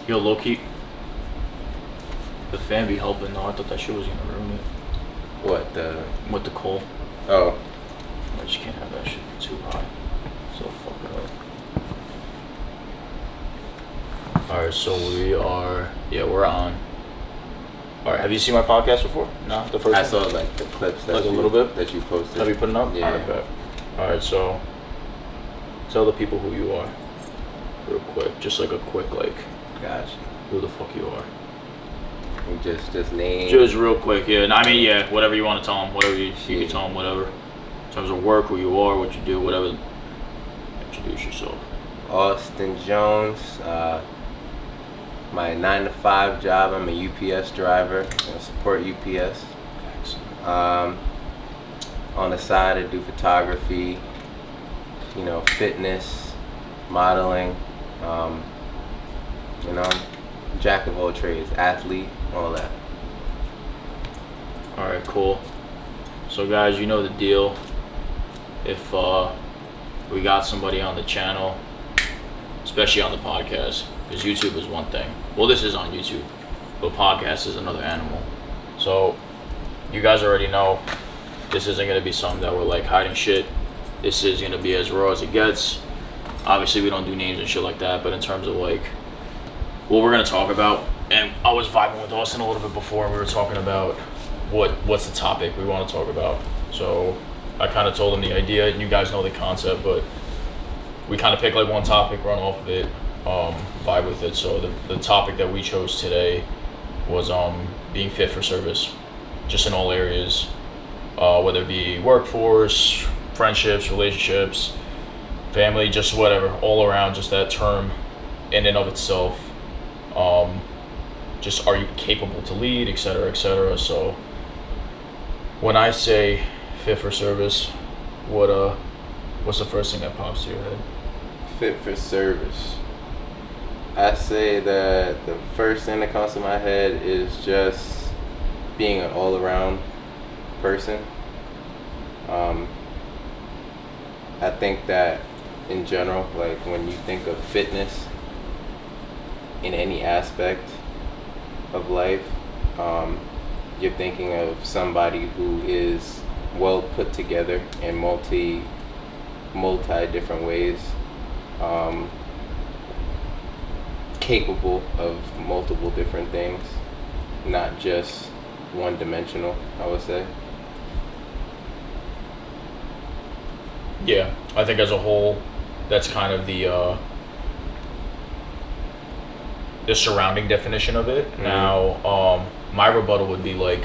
Yo, low key, the fan be helping though. I thought that shit was gonna ruin it. What With the coal. Oh. I just can't have that shit too high. So fuck it up. Alright, so we're on. Alright, have you seen my podcast before? No, the first I one? saw like the clips that like a little bit that you posted. Have you put it up? Yeah. Alright, bet. Alright, so tell the people who you are, real quick. Just like a quick Gotcha. who the fuck you are. And just name. Just real quick, yeah. I mean, yeah, whatever you want to tell them, whatever you can tell them, whatever. In terms of work, who you are, what you do, whatever. Introduce yourself. Austin Jones. My 9-to-5 job. I'm a UPS driver. I support UPS. On the side, I do photography. Fitness, modeling. Jack of all trades, athlete, all that. Alright, cool. So guys, you know the deal. If we got somebody on the channel, especially on the podcast, because YouTube is one thing. Well, this is on YouTube, but podcast is another animal. So you guys already know this isn't going to be something that we're like hiding shit. This is going to be as raw as it gets. Obviously, we don't do names and shit like that, but in terms of like what we're going to talk about, and I was vibing with Austin a little bit before, and we were talking about what's the topic we want to talk about. So I kind of told him the idea, and you guys know the concept, but we kind of pick like one topic, run off of it, vibe with it. So the topic that we chose today was being fit for service, just in all areas, whether it be workforce, friendships, relationships, family, just whatever, all around, just that term in and of itself. Just are you capable to lead, etc., etc. So when I say fit for service, what's the first thing that pops to your head? Fit for service. I say that the first thing that comes to my head is just being an all-around person. I think that in general, like when you think of fitness in any aspect of life, you're thinking of somebody who is well put together in multi different ways, capable of multiple different things, not just one-dimensional, I would say. Yeah, I think as a whole, that's kind of the surrounding definition of it. Mm-hmm. Now, my rebuttal would be like,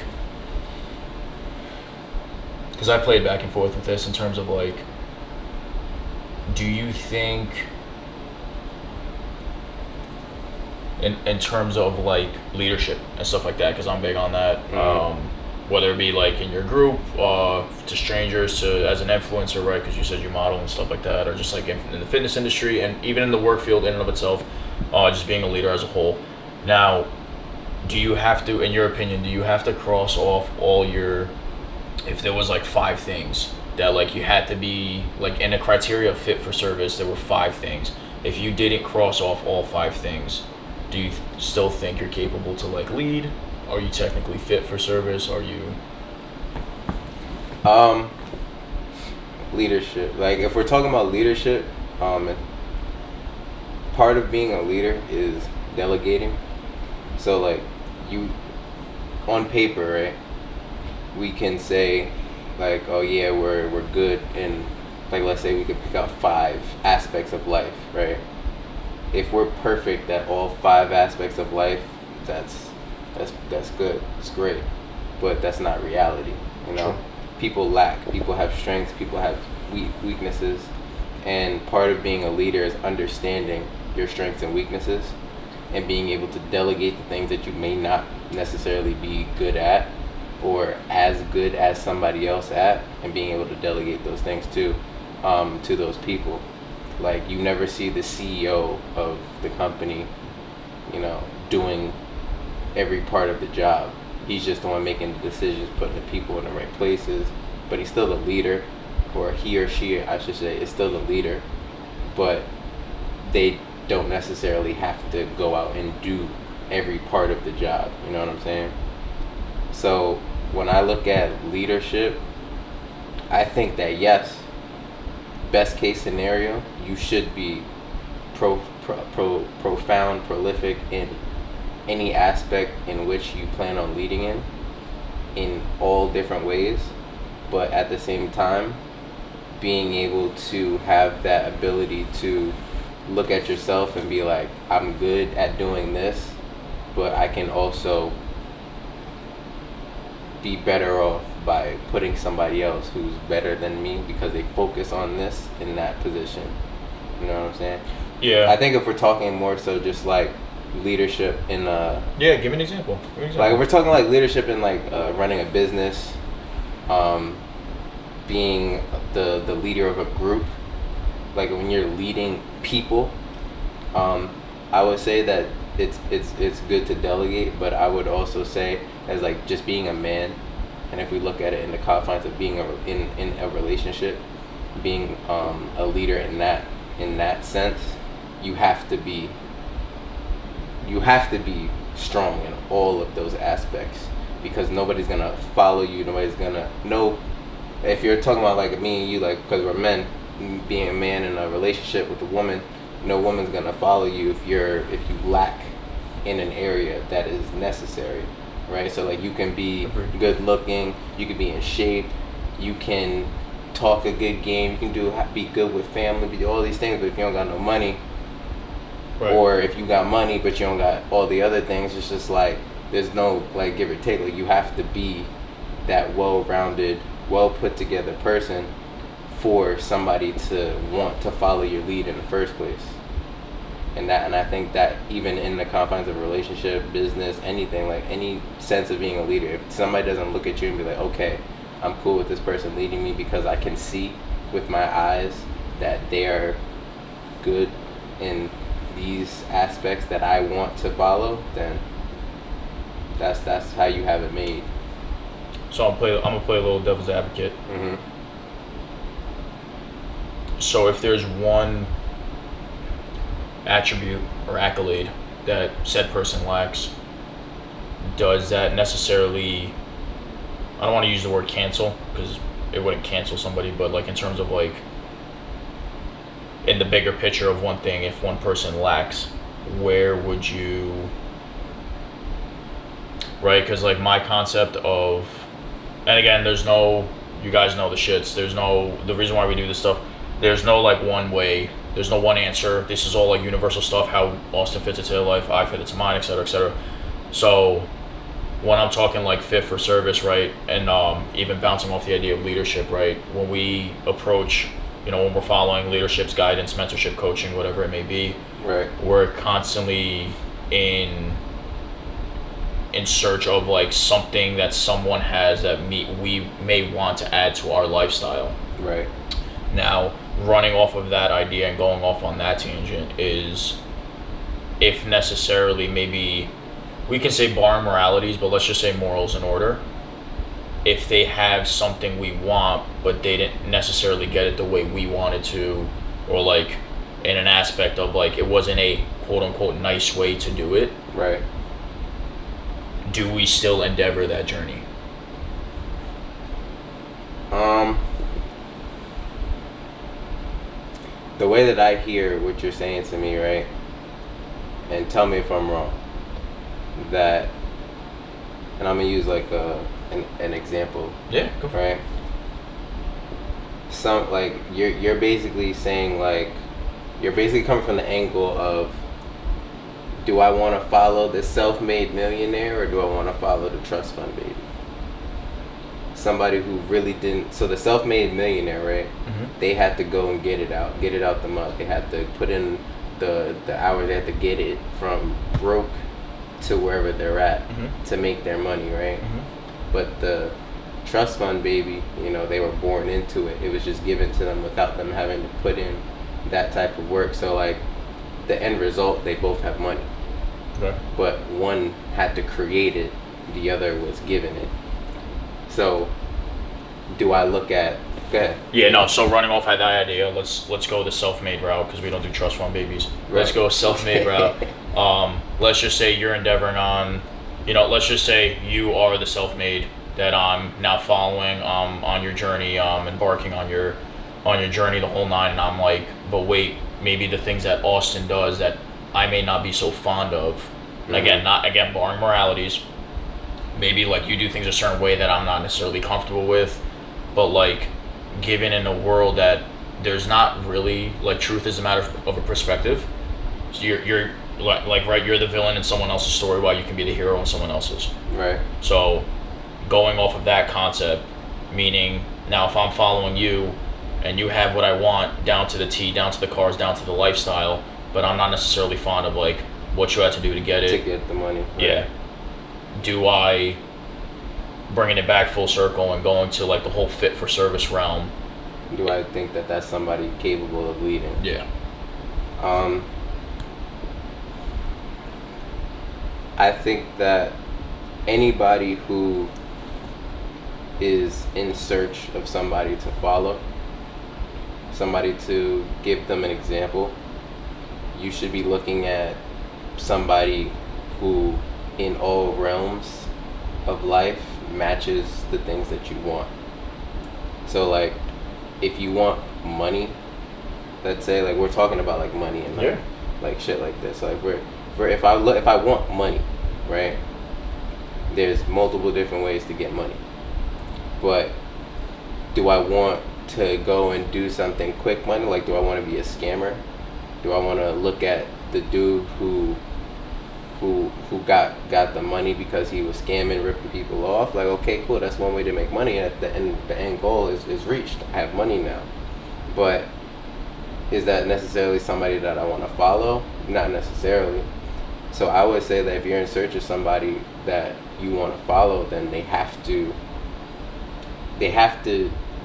because I played back and forth with this in terms of like, do you think in terms of like leadership and stuff like that, because I'm big on that, whether it be like in your group, to strangers, to as an influencer, right, because you said you model and stuff like that, or just like in the fitness industry and even in the work field in and of itself, just being a leader as a whole. Now, do you have to, in your opinion, do you have to cross off all your, if there was like 5 things that like you had to be like in a criteria of fit for service, there were 5 things. If you didn't cross off all 5 things, do you still think you're capable to like lead? Are you technically fit for service? Are you? Leadership. Like if we're talking about leadership, part of being a leader is delegating. So like you, on paper, right, we can say like, oh yeah, we're good in, like, let's say we could pick out 5 aspects of life, right? If we're perfect at all 5 aspects of life, that's good, it's great, but that's not reality, you know. Sure. People lack, people have strengths, people have weaknesses, and part of being a leader is understanding your strengths and weaknesses and being able to delegate the things that you may not necessarily be good at or as good as somebody else at, and being able to delegate those things to those people. Like you never see the CEO of the company, you know, doing every part of the job. He's just the one making the decisions, putting the people in the right places, but he's still the leader, or he or she, I should say, is still the leader, but they don't necessarily have to go out and do every part of the job. You know what I'm saying? So when I look at leadership, I think that yes, best case scenario, you should be profound, prolific in any aspect in which you plan on leading in all different ways. But at the same time, being able to have that ability to look at yourself and be like, I'm good at doing this, but I can also be better off by putting somebody else who's better than me because they focus on this in that position. You know what I'm saying? Yeah. I think if we're talking more so just like leadership in yeah, give me an example. Like if we're talking like leadership in like running a business, being the leader of a group, like when you're leading people, I would say that it's good to delegate, but I would also say as like just being a man, and if we look at it in the confines of being in a relationship, being a leader in that sense, you have to be strong in all of those aspects, because nobody's gonna follow you, nobody's gonna know. If you're talking about like me and you, like, because we're men, being a man in a relationship with a woman, no woman's gonna follow you if you lack in an area that is necessary, right? So like you can be good looking, you can be in shape, you can talk a good game, you can be good with family, do all these things, but if you don't got no money, right, or if you got money but you don't got all the other things, it's just like there's no like give or take. Like you have to be that well-rounded, well put together person for somebody to want to follow your lead in the first place. And I think that even in the confines of a relationship, business, anything, like any sense of being a leader, if somebody doesn't look at you and be like, okay, I'm cool with this person leading me because I can see with my eyes that they are good in these aspects that I want to follow, then that's how you have it made. So I'm gonna play a little devil's advocate. Mm-hmm. So if there's one attribute or accolade that said person lacks, does that necessarily, I don't want to use the word cancel because it wouldn't cancel somebody, but like in terms of like in the bigger picture of one thing, if one person lacks, where would you, right? Because like my concept of, and again, there's no, you guys know the shits, the reason why we do this stuff, there's no like one way, there's no one answer. This is all like universal stuff, how Austin fits into their life, I fit into mine, etc., etc. So when I'm talking like fit for service, right, and even bouncing off the idea of leadership, right, when we approach, when we're following leadership's guidance, mentorship, coaching, whatever it may be, right, we're constantly in search of like something that someone has that we may want to add to our lifestyle. Right. Now, running off of that idea and going off on that tangent is, if necessarily, maybe we can say bar moralities, but let's just say morals in order. If they have something we want, but they didn't necessarily get it the way we wanted to, or like in an aspect of like it wasn't a quote unquote nice way to do it. Right. Do we still endeavor that journey? The way that I hear what you're saying to me, right, and tell me if I'm wrong, that, and I'm gonna use like an example. Yeah, go for it. Right. Some like you're basically saying like you're basically coming from the angle of, do I want to follow the self-made millionaire or do I want to follow the trust fund baby? Somebody who really didn't. So the self-made millionaire, right? Mm-hmm. They had to go and get it out the mud. They had to put in the hours. They had to get it from broke to wherever they're at, mm-hmm, to make their money, right? Mm-hmm. But the trust fund baby, they were born into it. It was just given to them without them having to put in that type of work. So like the end result, they both have money. Okay. But one had to create it, the other was given it. So do I look at Go ahead. Yeah, no. So running off that idea, let's go the self-made route because we don't do trust fund babies. Right. Let's go self-made route. Let's just say you're endeavoring on, let's just say you are the self-made that I'm now following on your journey, embarking on your journey the whole nine, and I'm like, but wait, maybe the things that Austin does that I may not be so fond of, and again barring moralities, maybe like you do things a certain way that I'm not necessarily comfortable with, but like given in a world that there's not really like truth is a matter of a perspective. So you're like right, you're the villain in someone else's story while you can be the hero in someone else's. Right. So going off of that concept, meaning now if I'm following you and you have what I want down to the T, down to the cars, down to the lifestyle, but I'm not necessarily fond of like what you had to do to get it. To get the money. Right. Yeah. Do I, bringing it back full circle and going to like the whole fit for service realm, do I think that that's somebody capable of leading? Yeah. I think that anybody who is in search of somebody to follow, somebody to give them an example, you should be looking at somebody who in all realms of life matches the things that you want. So like if you want money, let's say like we're talking about like money and like, like shit like this, like if I want money, right, there's multiple different ways to get money, but do I want to go and do something quick money? Like, do I want to be a scammer? Do I want to look at the dude who got the money because he was scamming, ripping people off? Like, okay, cool, that's one way to make money, and the end goal is reached. I have money now. But is that necessarily somebody that I want to follow? Not necessarily. So I would say that if you're in search of somebody that you want to follow, then they have to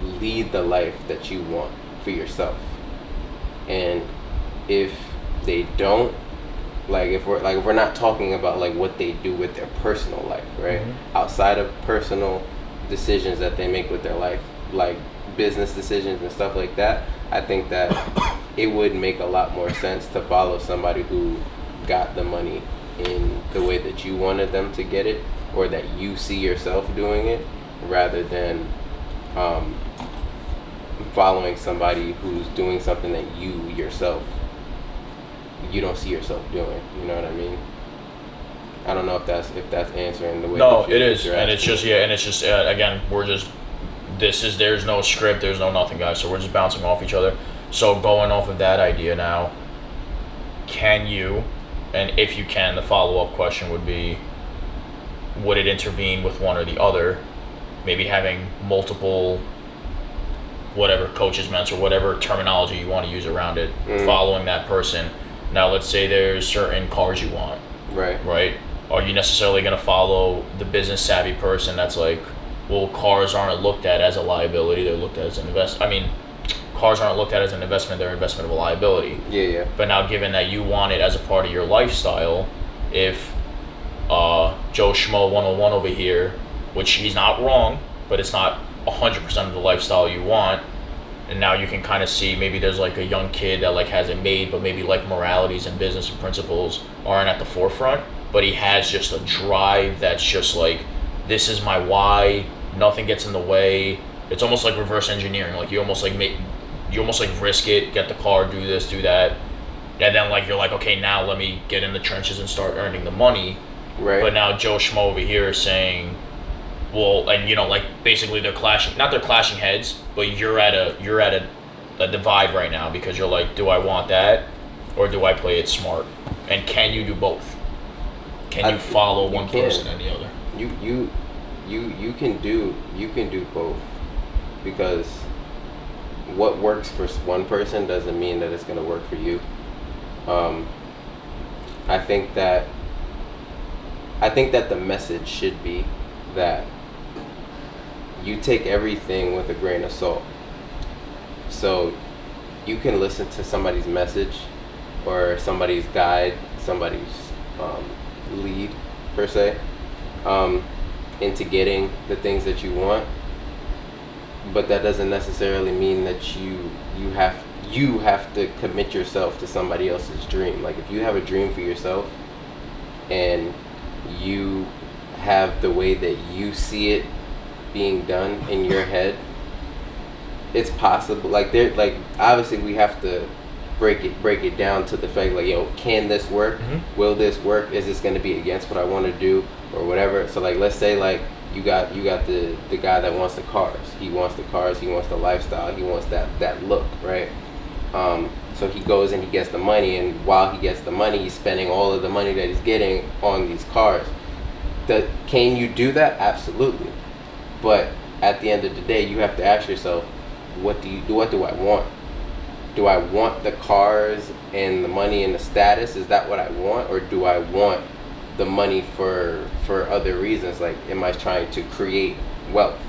lead the life that you want for yourself. And if they don't, like if we're not talking about like what they do with their personal life, right? Mm-hmm. Outside of personal decisions that they make with their life, like business decisions and stuff like that, I think that it would make a lot more sense to follow somebody who got the money in the way that you wanted them to get it, or that you see yourself doing it, rather than following somebody who's doing something that you don't see yourself doing. You know what I mean? I don't know if that's answering the way. No, it is, and it's just again, there's no script, there's no nothing, guys. So we're just bouncing off each other. So going off of that idea now, can you, and if you can, the follow-up question would be, would it intervene with one or the other? Maybe having multiple, whatever, coaches, mentors, whatever terminology you want to use around it, following that person. Now, let's say there's certain cars you want. Right? Are you necessarily going to follow the business savvy person that's like, well, cars aren't looked at as a liability, they're looked at as an investment. I mean, cars aren't looked at as an investment, they're an investment of a liability. Yeah. But now, given that you want it as a part of your lifestyle, if Joe Schmo 101 over here, which he's not wrong, but it's not 100% of the lifestyle you want, and now you can kind of see maybe there's like a young kid that like has it made, but maybe like moralities and business and principles aren't at the forefront, but he has just a drive that's just like, this is my why, nothing gets in the way. It's almost like reverse engineering. Like you almost like risk it, get the car, do this, do that, and then like you're like, okay, now let me get in the trenches and start earning the money. Right. But now Joe Schmo over here is saying, well, and like basically they're clashing heads, but you're at a divide right now, because you're like, do I want that or do I play it smart? And can you do both? Can you follow one person and the other? You can do both, because what works for one person doesn't mean that it's going to work for you. I think that the message should be that you take everything with a grain of salt. So you can listen to somebody's message or somebody's guide, somebody's lead per se, into getting the things that you want, but that doesn't necessarily mean that you have to commit yourself to somebody else's dream. Like if you have a dream for yourself and you have the way that you see it being done in your head, it's possible. Like obviously we have to break it down to the fact, like, yo, can this work? Mm-hmm. Will this work? Is this going to be against what I want to do or whatever? So like, let's say like you got the guy that wants the cars. He wants the cars. He wants the lifestyle. He wants that look, right? So he goes and he gets the money, and while he gets the money, he's spending all of the money that he's getting on these cars. Can you do that? Absolutely. But at the end of the day, you have to ask yourself, what do I want? Do I want the cars and the money and the status? Is that what I want? Or do I want the money for other reasons? Like, am I trying to create wealth?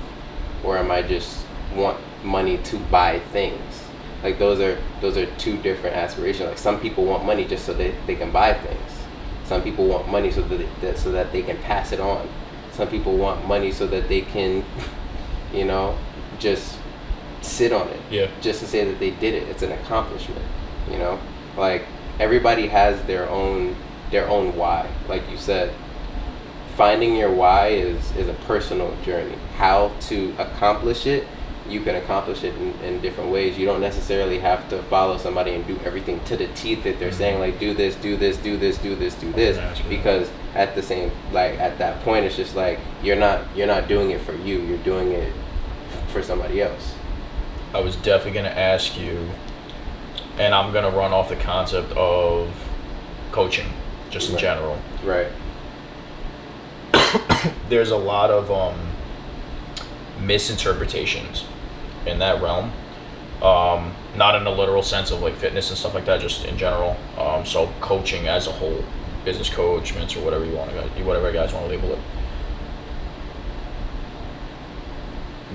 Or am I just want money to buy things? Like, those are two different aspirations. Like, some people want money just so that they can buy things. Some people want money so that they can pass it on. Some people want money so that they can, just sit on it. Yeah. Just to say that they did it. It's an accomplishment. Like, everybody has their own why. Like you said, finding your why is a personal journey. How to accomplish it, you can accomplish it in different ways. You don't necessarily have to follow somebody and do everything to the teeth that they're saying, like, do this, do this, do this, do this, do this. Because at that point, it's just like you're not doing it for you. You're doing it for somebody else. I was definitely going to ask you, and I'm going to run off the concept of coaching, just in general. Right. There's a lot of misinterpretations in that realm. Not in a literal sense of like fitness and stuff like that, just in general. So coaching as a whole, business coach, mentor, whatever you guys want to label it.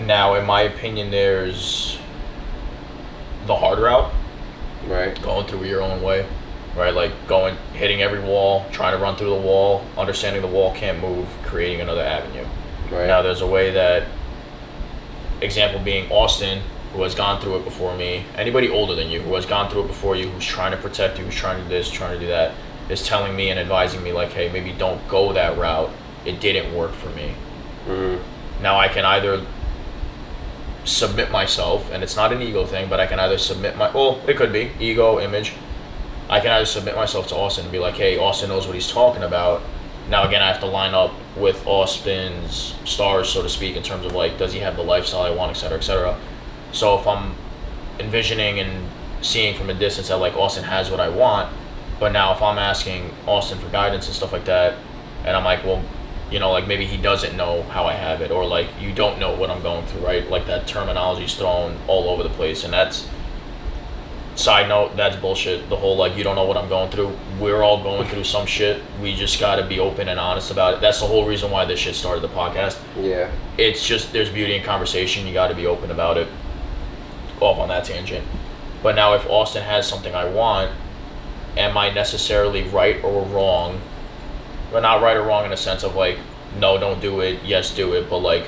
Now, in my opinion, there's the hard route, right? Going through your own way, right? Like hitting every wall, trying to run through the wall, understanding the wall can't move, creating another avenue. Right. Now, there's a way that, example being Austin, who has gone through it before me, anybody older than you who has gone through it before you, who's trying to protect you, who's trying to do this, trying to do that, is telling me and advising me like, hey, maybe don't go that route. It didn't work for me. Mm-hmm. Now I can either submit myself, and it's not an ego thing, but I can either it could be ego, image. I can either submit myself to Austin and be like, hey, Austin knows what he's talking about. Now again, I have to line up with Austin's stars, so to speak, in terms of like, does he have the lifestyle I want, etc., etc. So if I'm envisioning and seeing from a distance that like Austin has what I want, but now if I'm asking Austin for guidance and stuff like that, and I'm like, well, like maybe he doesn't know how I have it, or like you don't know what I'm going through, right? Like that terminology is thrown all over the place, and that's, side note, that's bullshit. The whole like, you don't know what I'm going through. We're all going through some shit. We just gotta be open and honest about it. That's the whole reason why this shit started the podcast. Yeah. It's just, there's beauty in conversation. You gotta be open about it. Off on that tangent. But now if Austin has something I want, am I necessarily right or wrong? Well, not right or wrong in a sense of like, no, don't do it, yes, do it, but like,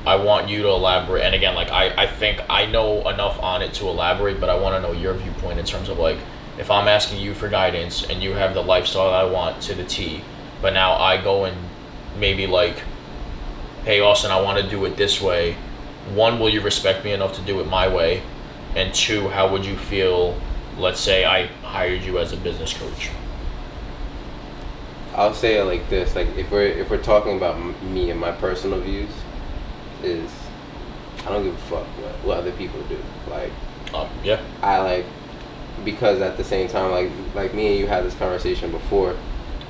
I want you to elaborate. And again, like, I think I know enough on it to elaborate, but I want to know your viewpoint in terms of like, if I'm asking you for guidance and you have the lifestyle I want to the T, but now I go and maybe like, hey, Austin, I want to do it this way. One, will you respect me enough to do it my way? And two, how would you feel, let's say I hired you as a business coach? I'll say it like this: like if we're talking about me and my personal views, is I don't give a fuck what other people do. Like, yeah, I like, because at the same time, like me and you had this conversation before,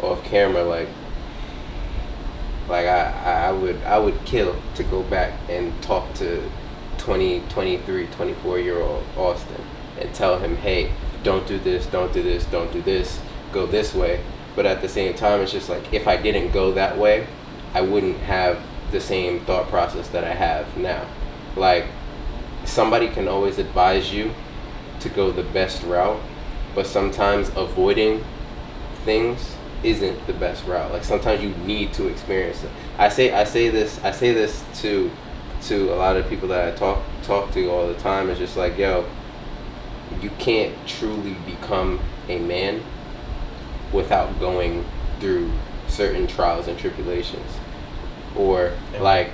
off camera. Like I would kill to go back and talk to 20, 23, 24-year-old Austin and tell him, hey, don't do this, don't do this, don't do this, go this way. But at the same time, it's just like, if I didn't go that way, I wouldn't have the same thought process that I have now. Like, somebody can always advise you to go the best route, but sometimes avoiding things isn't the best route. Like, sometimes you need to experience it. I say this to to a lot of people that I talk to all the time is just like, yo, you can't truly become a man without going through certain trials and tribulations, or like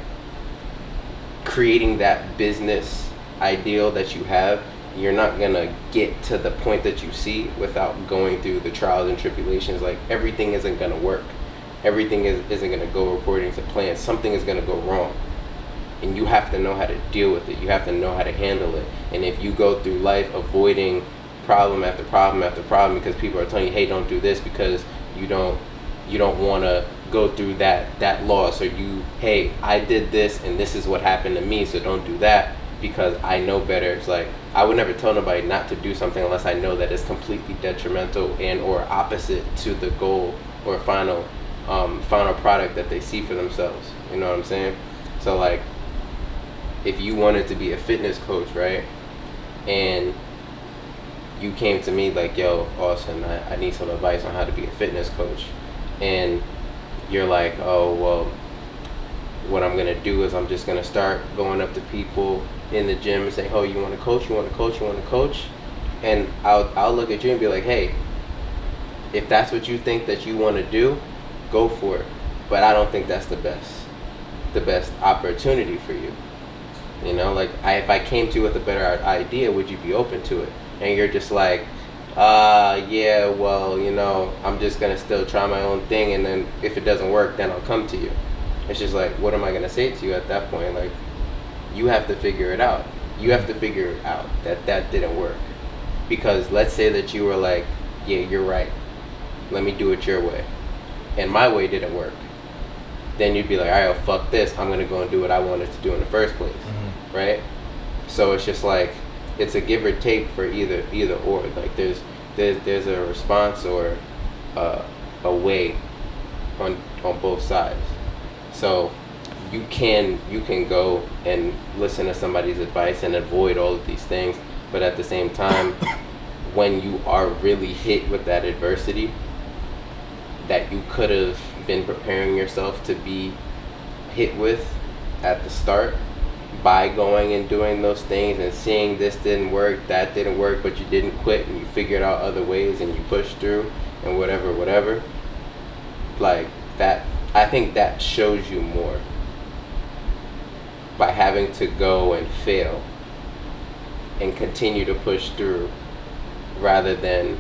creating that business ideal that you have. You're not gonna get to the point that you see without going through the trials and tribulations. Like, everything isn't gonna work, everything isn't gonna go according to plan. Something is gonna go wrong, and you have to know how to deal with it. You have to know how to handle it. And if you go through life avoiding problem after problem after problem because people are telling you, hey, don't do this, because you don't want to go through that loss, or you, hey, I did this and this is what happened to me, so don't do that because I know better. It's like, I would never tell nobody not to do something unless I know that it's completely detrimental and or opposite to the goal or final product that they see for themselves. You know what I'm saying? So like, if you wanted to be a fitness coach, right, and you came to me like, yo, Austin, I need some advice on how to be a fitness coach, and you're like, oh, well, what I'm gonna do is I'm just gonna start going up to people in the gym and say, oh, you want to coach, you want to coach, you want to coach, and I'll look at you and be like, hey, if that's what you think that you want to do, go for it, but I don't think that's the best opportunity for you. You know, like, if I came to you with a better idea, would you be open to it? And you're just like, yeah, well, you know, I'm just gonna still try my own thing, and then if it doesn't work, then I'll come to you. It's just like, what am I gonna say to you at that point? Like, you have to figure it out. You have to figure out that didn't work. Because let's say that you were like, yeah, you're right, let me do it your way, and my way didn't work. Then you'd be like, all right, well, fuck this, I'm gonna go and do what I wanted to do in the first place. Mm-hmm. Right? So it's just like, it's a give or take for either or. Like, there's a response or a way on both sides. So you can go and listen to somebody's advice and avoid all of these things, but at the same time, when you are really hit with that adversity that you could have been preparing yourself to be hit with at the start, by going and doing those things and seeing this didn't work, that didn't work, but you didn't quit and you figured out other ways and you pushed through and whatever, like that, I think that shows you more by having to go and fail and continue to push through, rather than,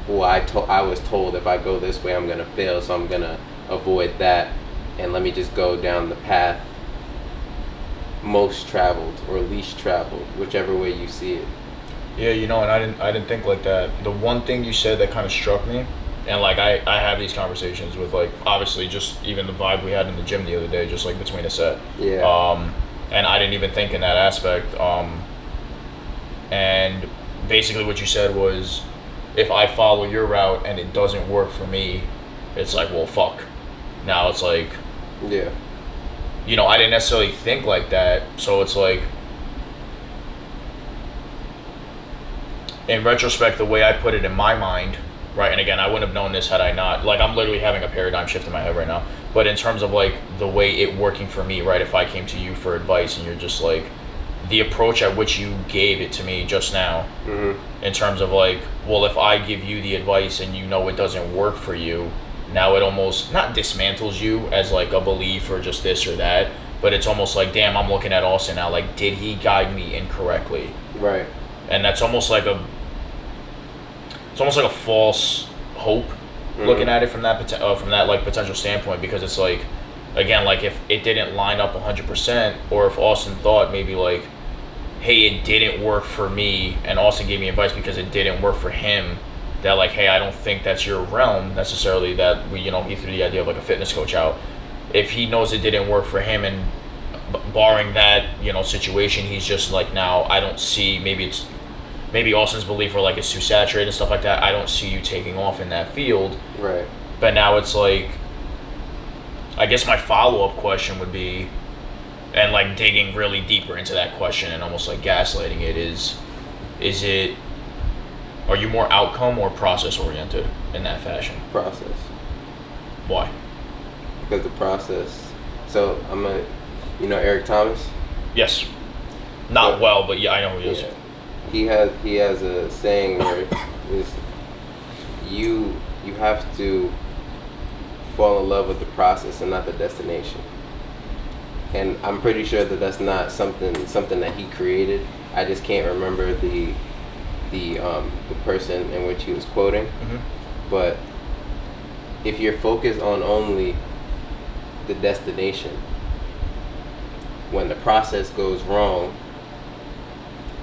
well, I was told if I go this way I'm gonna fail, so I'm gonna avoid that, and let me just go down the path most traveled or least traveled, whichever way you see it. Yeah, you know, and I didn't think like that. The one thing you said that kind of struck me, and like I have these conversations with, like, obviously just even the vibe we had in the gym the other day, just like between a set. Yeah. And I didn't even think in that aspect. And basically what you said was, if I follow your route and it doesn't work for me, it's like, well, fuck. Now it's like, yeah. You know, I didn't necessarily think like that, so it's like, in retrospect, the way I put it in my mind, right, and again, I wouldn't have known this had I not, like, I'm literally having a paradigm shift in my head right now, but in terms of, like, the way it working for me, right, if I came to you for advice and you're just like, the approach at which you gave it to me just now, mm-hmm. in terms of like, well, if I give you the advice and you know it doesn't work for you, now it almost not dismantles you as like a belief or just this or that, but it's almost like, damn, I'm looking at Austin now, like, did he guide me incorrectly? Right. And that's almost like a false hope, mm-hmm. looking at it from that like potential standpoint, because it's like, again, like, if it didn't line up 100%, or if Austin thought maybe like, hey, it didn't work for me, and Austin gave me advice because it didn't work for him, that like, hey, I don't think that's your realm necessarily, that we, you know, he threw the idea of like a fitness coach out. If he knows it didn't work for him, and barring that, you know, situation, he's just like, now I don't see, maybe Austin's belief or like it's too saturated and stuff like that, I don't see you taking off in that field. Right. But now it's like, I guess my follow-up question would be, and like digging really deeper into that question and almost like gaslighting it, is it, are you more outcome or process oriented in that fashion? Process. Why? Because the process, so you know Eric Thomas? Yes. Not well, but yeah, I know who he is. Yeah. He has a saying where it's, you have to fall in love with the process and not the destination. And I'm pretty sure that that's not something that he created. I just can't remember the person in which he was quoting. Mm-hmm. But if you're focused on only the destination, when the process goes wrong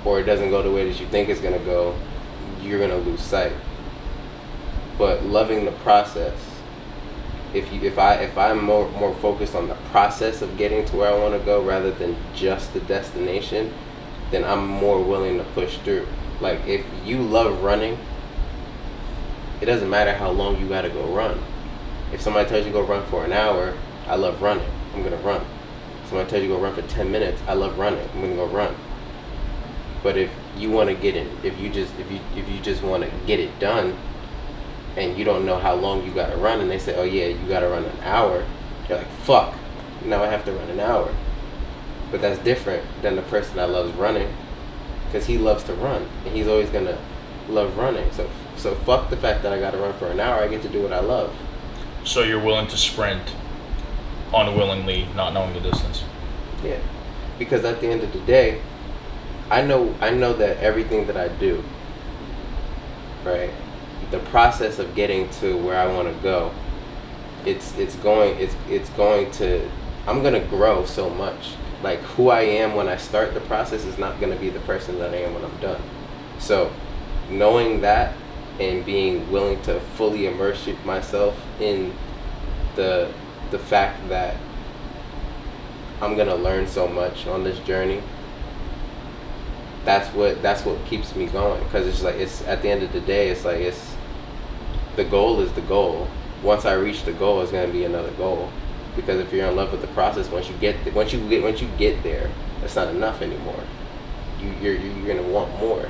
or it doesn't go the way that you think it's going to go, you're going to lose sight. But loving the process, if I'm more focused on the process of getting to where I want to go rather than just the destination, then I'm more willing to push through. Like, if you love running, it doesn't matter how long you got to go run. If somebody tells you to go run for an hour, I love running, I'm going to run. If somebody tells you to go run for 10 minutes, I love running, I'm going to go run. But if you want to get in, if you just want to get it done, and you don't know how long you got to run, and they say, oh yeah, you got to run an hour, you're like, fuck, now I have to run an hour. But that's different than the person that loves running, because he loves to run, and he's always going to love running. So fuck the fact that I got to run for an hour, I get to do what I love. So you're willing to sprint unwillingly, not knowing the distance? Yeah, because at the end of the day, I know that everything that I do, right, the process of getting to where I want to go, I'm gonna grow so much. Like, who I am when I start the process is not gonna be the person that I am when I'm done. So knowing that and being willing to fully immerse myself in the fact that I'm gonna learn so much on this journey, that's what keeps me going. Because it's at the end of the day, the goal is the goal. Once I reach the goal, it's gonna be another goal. Because if you're in love with the process, once you get there, that's not enough anymore. You're gonna want more.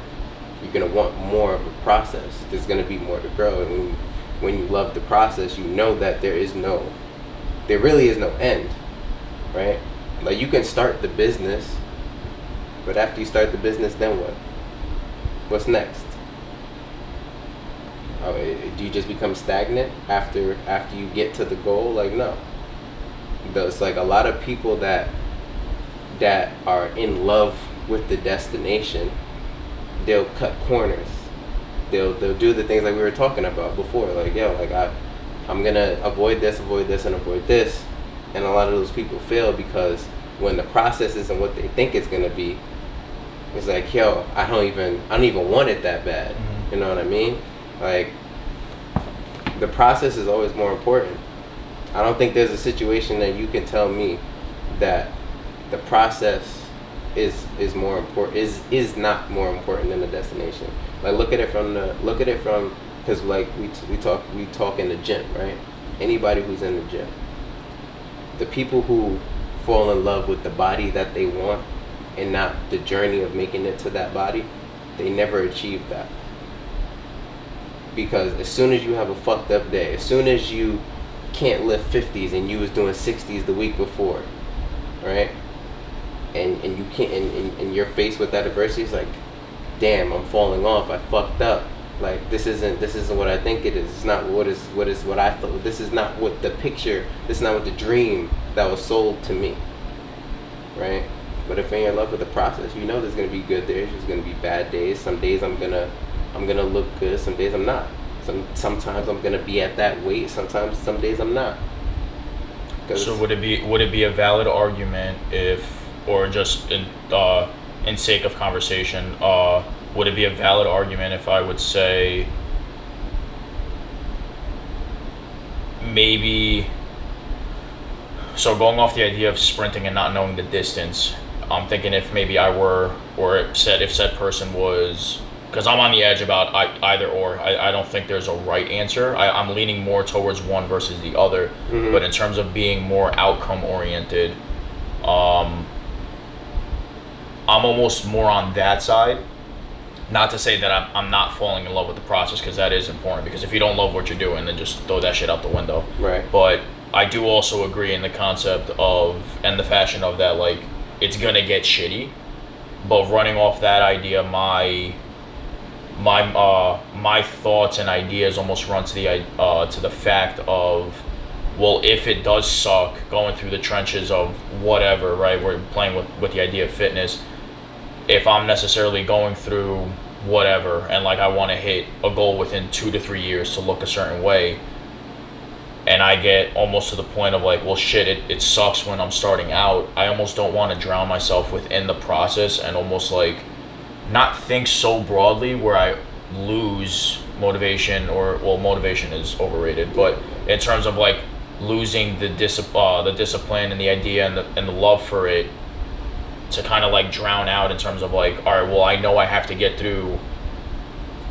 You're gonna want more of a process. There's gonna be more to grow. And when you love the process, you know that there really is no end, right? Like, you can start the business, but after you start the business, then what? What's next? Do you just become stagnant after you get to the goal? Like, no. It's like a lot of people that are in love with the destination, they'll cut corners. They'll do the things like we were talking about before. Like, I'm gonna avoid this, and avoid this. And a lot of those people fail because when the process isn't what they think it's gonna be, it's like, I don't even want it that bad. Mm-hmm. You know what I mean? Like, the process is always more important. I don't think there's a situation that you can tell me that the process is more important, is not more important than the destination. Like, look at it from because like we talk in the gym, right? Anybody who's in the gym, the people who fall in love with the body that they want and not the journey of making it to that body, they never achieve that. Because as soon as you have a fucked up day, as soon as you can't lift 50s and you was doing 60s the week before, right? And you can't, and you're faced with that adversity, it's like, damn, I'm falling off, I fucked up. Like, this isn't what I think it is. It's not what I thought. This is not what the picture, this is not what the dream that was sold to me, right? But if you're in love with the process, you know there's gonna be good days, there's gonna be bad days. Some days I'm gonna look good, some days I'm not. Sometimes I'm gonna be at that weight, some days I'm not. So would it be a valid argument or just in sake of conversation, would it be a valid argument if I would say maybe, so going off the idea of sprinting and not knowing the distance, I'm thinking if maybe I were, or if said person was, because I'm on the edge about either or. I don't think there's a right answer. I'm leaning more towards one versus the other. Mm-hmm. But in terms of being more outcome oriented, I'm almost more on that side. Not to say that I'm not falling in love with the process, because that is important. Because if you don't love what you're doing, then just throw that shit out the window. Right. But I do also agree in the concept of, and the fashion of that, like, it's gonna get shitty. But running off that idea, my thoughts and ideas almost run to the fact of, well, if it does suck going through the trenches of whatever, right? We're playing with the idea of fitness. If I'm necessarily going through whatever and like I want to hit a goal within 2 to 3 years to look a certain way, and I get almost to the point of like, well, shit, it sucks when I'm starting out, I almost don't want to drown myself within the process and almost like not think so broadly where I lose motivation, or, well, motivation is overrated, but in terms of like losing the discipline and the idea and the love for it, to kind of like drown out in terms of like, all right, well, I know I have to get through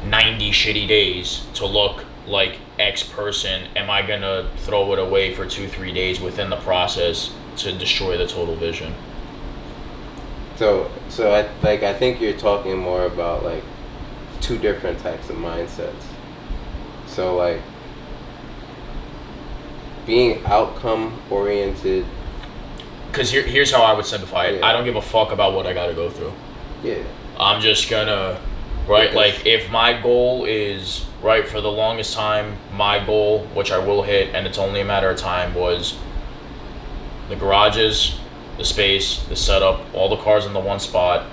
90 shitty days to look like X person. Am I gonna throw it away for 2-3 days within the process to destroy the total vision? So I think you're talking more about like two different types of mindsets. So like being outcome oriented. Because here's how I would simplify it. Yeah. I don't give a fuck about what I gotta go through. Yeah. I'm just gonna, right, Because, like if my goal is, right, for the longest time, my goal, which I will hit, and it's only a matter of time, was the garages, the space, the setup, all the cars in the one spot,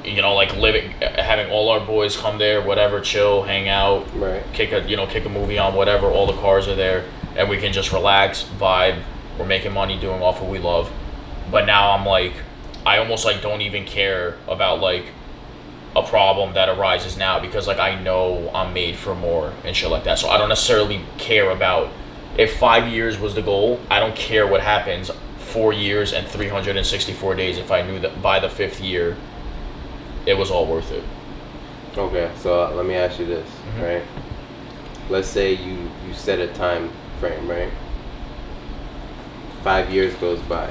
you know, like having all our boys come there, whatever, chill, hang out, right, kick a movie on, whatever, all the cars are there, and we can just relax, vibe, we're making money doing off what we love. But now I'm like, I almost like don't even care about like a problem that arises now, because like I know I'm made for more and shit like that. So I don't necessarily care about, if 5 years was the goal, I don't care what happens 4 years and 364 days if I knew that by the 5th year it was all worth it. Okay, so let me ask you this, right? Let's say you set a time frame, right? 5 years goes by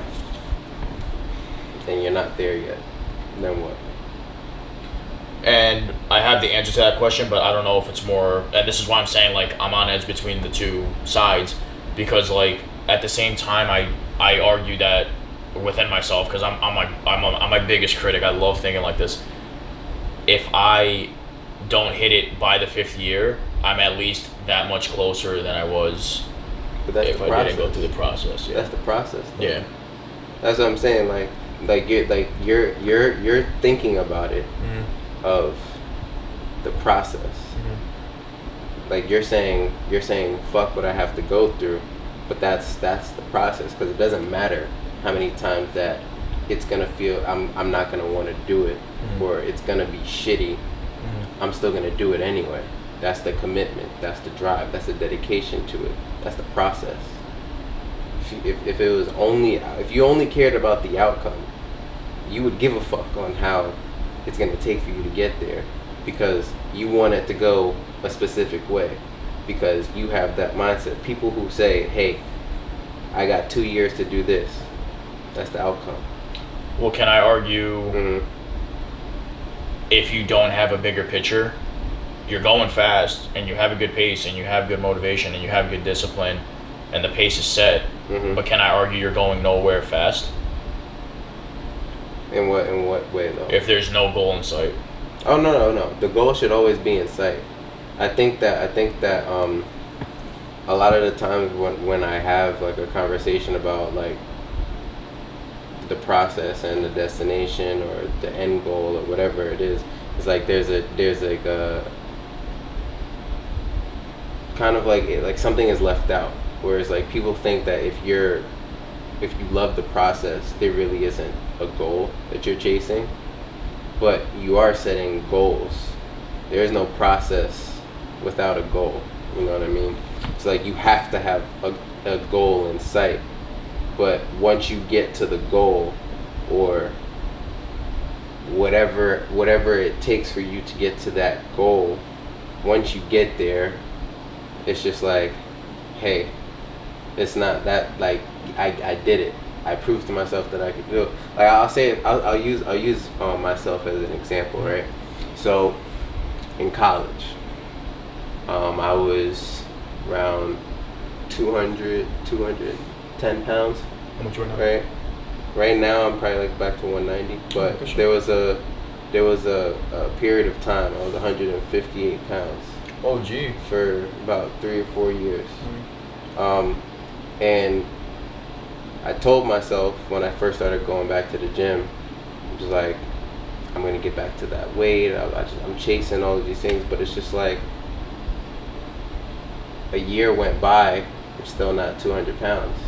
and you're not there yet. Then what? And I have the answer to that question, but I don't know if it's more, and this is why I'm saying like I'm on edge between the two sides, because like at the same time I argue that within myself, because I'm my biggest critic. I love thinking like this. If I don't hit it by the 5th year, I'm at least that much closer than I was if I didn't go through the process. Yeah. That's the process, though. Yeah. That's what I'm saying. You're thinking about it, of the process. Like you're saying fuck what I have to go through, but that's the process, because it doesn't matter how many times that it's gonna feel I'm not gonna want to do it, or it's gonna be shitty. I'm still gonna do it anyway. That's the commitment. That's the drive. That's the dedication to it. That's the process. If it was if you only cared about the outcome, you would give a fuck on how it's gonna take for you to get there, because you want it to go a specific way, because you have that mindset. People who say, hey, I got 2 years to do this, that's the outcome. Well, can I argue, if you don't have a bigger picture, you're going fast and you have a good pace and you have good motivation and you have good discipline and the pace is set, but can I argue you're going nowhere fast? In what way though? If there's no goal in sight. Oh no. The goal should always be in sight. I think that a lot of the times when I have like a conversation about like the process and the destination or the end goal or whatever it is, it's like there's like a kind of like something is left out. Whereas like people think that if you love the process, there really isn't a goal that you're chasing, but you are setting goals. There is no process without a goal. You know what I mean? It's like you have to have a goal in sight, but once you get to the goal, or whatever it takes for you to get to that goal, once you get there, it's just like, hey, it's not that, like, I did it. I proved to myself that I could do it. Like I'll use myself as an example, right? So in college, I was around 210 pounds. How much you are now? Right? Right now, I'm probably like back to 190. But there was a period of time I was 158 pounds. Oh, gee. For about 3 or 4 years. And I told myself when I first started going back to the gym, it was like, I'm going to get back to that weight. I'm chasing all of these things, but it's just like a year went by, I'm still not 200 pounds.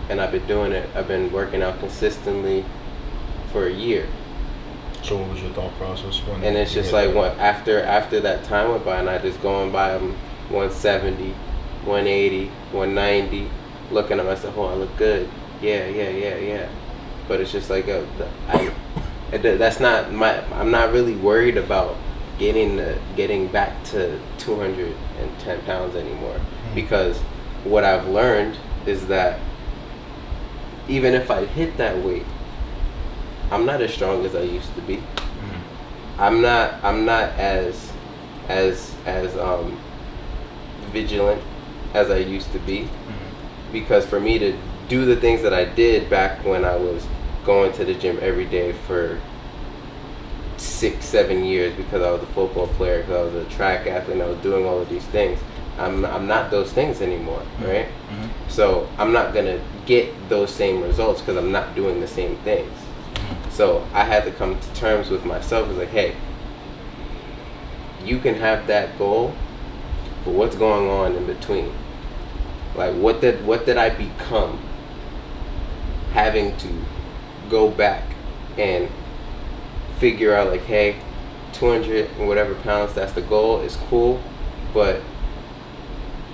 And I've been doing it. I've been working out consistently for a year. So what was your thought process? And it's just like after that time went by, and I just going by 170, 180, 190, looking at myself, oh, I look good. Yeah. But it's just like that's not I'm not really worried about getting back to 210 pounds anymore, because what I've learned is that even if I hit that weight, I'm not as strong as I used to be. I'm not as vigilant as I used to be, because for me to do the things that I did back when I was going to the gym every day for 6-7 years, because I was a football player, because I was a track athlete, and I was doing all of these things, I'm not those things anymore, right? So I'm not gonna get those same results because I'm not doing the same things. So I had to come to terms with myself. It's like, hey, you can have that goal, but what's going on in between? Like, what did I become having to go back and figure out, like, hey, 200 and whatever pounds, that's the goal, is cool, but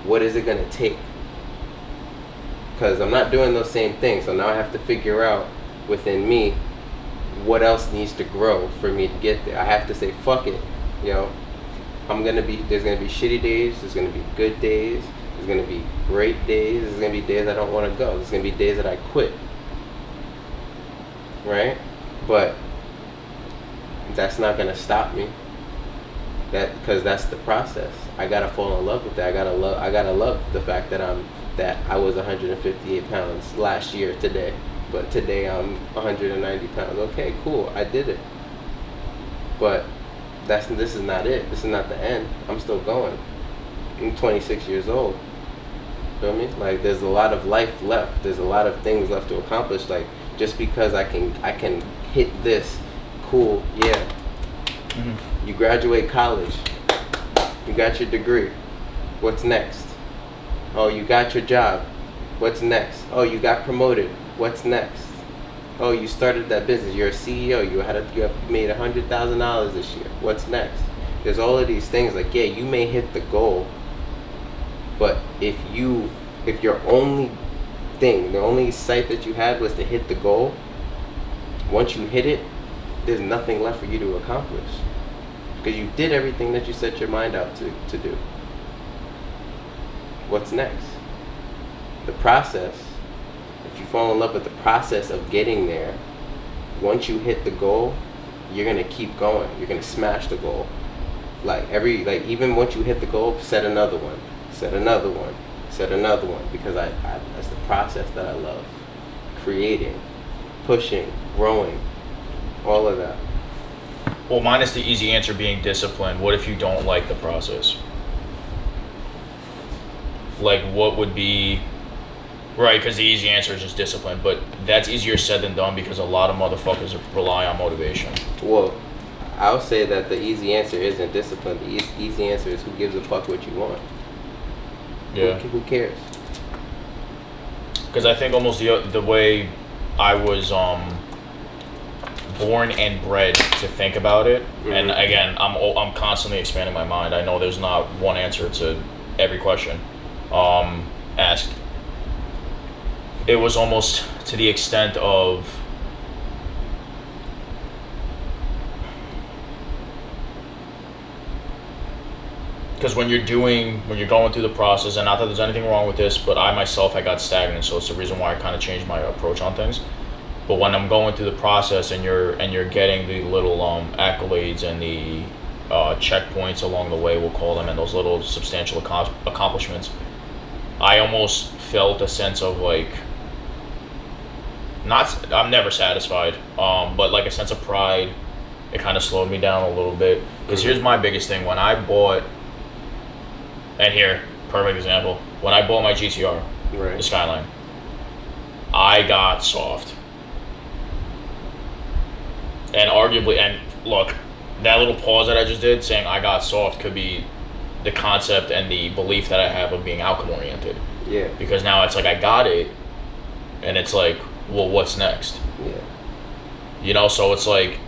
what is it gonna take? Because I'm not doing those same things, so now I have to figure out within me what else needs to grow for me to get there. I have to say, fuck it, yo. There's gonna be shitty days, there's gonna be good days, there's gonna be great days, there's gonna be days I don't wanna go, there's gonna be days that I quit. Right? But that's not gonna stop me. Because that's the process. I gotta fall in love with that. I gotta love the fact that I was 158 pounds last year today, but today I'm 190 pounds. Okay, cool, I did it. But this is not it. This is not the end. I'm still going. I'm 26 years old. Feel me? Like, there's a lot of life left. There's a lot of things left to accomplish. Like, just because I can hit this, cool, yeah. You graduate college. You got your degree. What's next? Oh, you got your job. What's next? Oh, you got promoted. What's next? Oh, you started that business. You're a CEO. You made $100,000 this year. What's next? There's all of these things. Like, yeah, you may hit the goal, but if your only thing, the only sight that you had was to hit the goal, once you hit it, there's nothing left for you to accomplish, because you did everything that you set your mind out to do. What's next? The process. If you fall in love with the process of getting there, once you hit the goal, you're gonna keep going. You're gonna smash the goal. Even once you hit the goal, set another one, set another one, set another one, because that's the process that I love. Creating, pushing, growing, all of that. Well, mine is the easy answer being discipline. What if you don't like the process? Like, what would be... Right, because the easy answer is just discipline, but that's easier said than done, because a lot of motherfuckers rely on motivation. Well, I'll say that the easy answer isn't discipline. The easy answer is, who gives a fuck what you want? Yeah. Who cares? Because I think almost the way I was born and bred to think about it, and again, I'm constantly expanding my mind. I know there's not one answer to every question asked. It was almost to the extent of, because when you're going through the process, and not that there's anything wrong with this, but I myself, I got stagnant, so it's the reason why I kind of changed my approach on things. But when I'm going through the process, and you're getting the little accolades and the checkpoints along the way, we'll call them, and those little substantial accomplishments, I almost felt a sense of like, I'm never satisfied. But like a sense of pride, it kind of slowed me down a little bit. Because here's my biggest thing: when I bought, and here, perfect example, when I bought my GTR, Right. the Skyline, I got soft. And arguably, and look, that little pause that I just did, saying I got soft, could be the concept and the belief that I have of being outcome oriented. Yeah. Because now it's like I got it, and it's like, well, what's next? Yeah. You know, so it's like,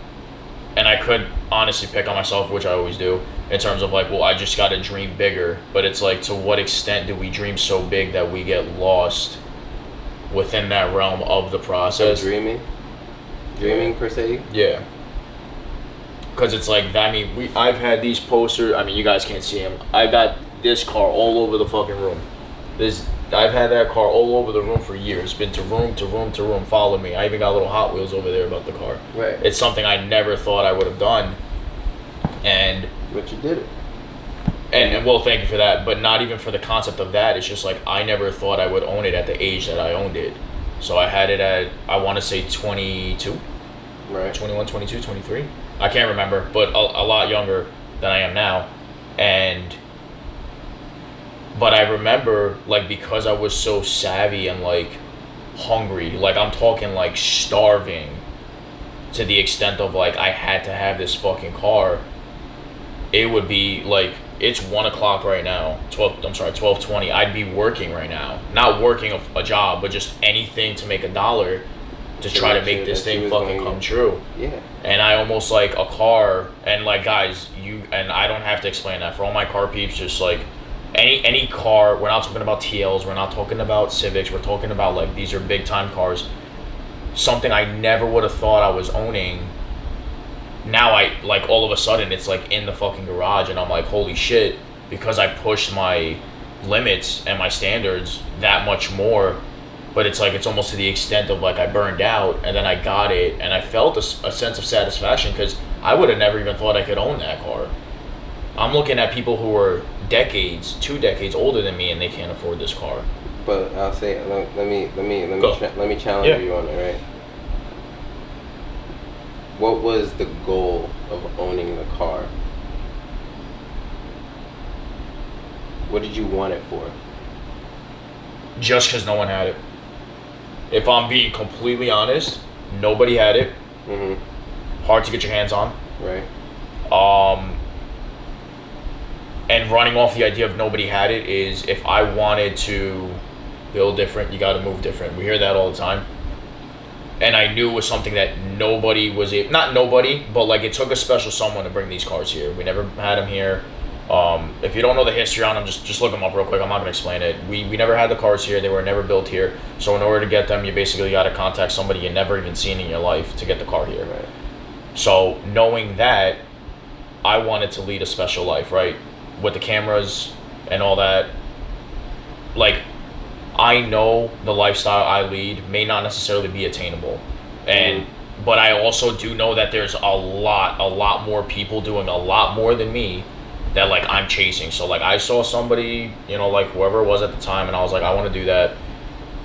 and I could honestly pick on myself, which I always do, in terms of like, well, I just got to dream bigger. But it's like, to what extent do we dream so big that we get lost within that realm of the process? So dreaming per se. Yeah. Because it's like, I mean, I've had these posters. I mean, you guys can't see them. I got this car all over the fucking room. I've had that car all over the room for years. Been to room to room to room. Follow me. I even got little Hot Wheels over there about the car. Right. It's something I never thought I would have done. But you did it. And well, thank you for that. But not even for the concept of that. It's just like, I never thought I would own it at the age that I owned it. So I had it at, I want to say 22. Right. 21, 22, 23. I can't remember, but a lot younger than I am now. But I remember, like, because I was so savvy and, like, hungry, like, I'm talking, like, starving, to the extent of, like, I had to have this fucking car. It would be, like, it's 1 o'clock right now, 12:20. I'd be working right now. Not working a job, but just anything to make $1 to try to make this thing fucking come true. Yeah. And I almost, like, a car, and, like, guys, and I don't have to explain that. For all my car peeps, just, like, any car, we're not talking about TLs, we're not talking about Civics, we're talking about, like, these are big time cars. Something I never would have thought I was owning. Now like, all of a sudden, it's, like, in the fucking garage, and I'm like, holy shit, because I pushed my limits and my standards that much more. But it's like, it's almost to the extent of, like, I burned out, and then I got it, and I felt a sense of satisfaction, because I would have never even thought I could own that car. I'm looking at people who are 2 decades older than me, and they can't afford this car. But I'll say, let me challenge you on it, right? What was the goal of owning the car? What did you want it for? Just because no one had it. If I'm being completely honest, nobody had it. Mm-hmm. Hard to get your hands on. Right. And running off the idea of nobody had it is, if I wanted to build different, you got to move different. We hear that all the time. And I knew it was something that nobody was able, not nobody, but, like, it took a special someone to bring these cars here. We never had them here. If you don't know the history on them, just look them up real quick. I'm not gonna explain it. We never had the cars here. They were never built here. So in order to get them, you basically got to contact somebody you never even seen in your life to get the car here. Right. So knowing that, I wanted to lead a special life, right? With the cameras and all that. Like, I know the lifestyle I lead may not necessarily be attainable, but I also do know that there's a lot more people doing a lot more than me that, like, I'm chasing. So, like, I saw somebody, you know, like, whoever it was at the time, and I was like, I want to do that.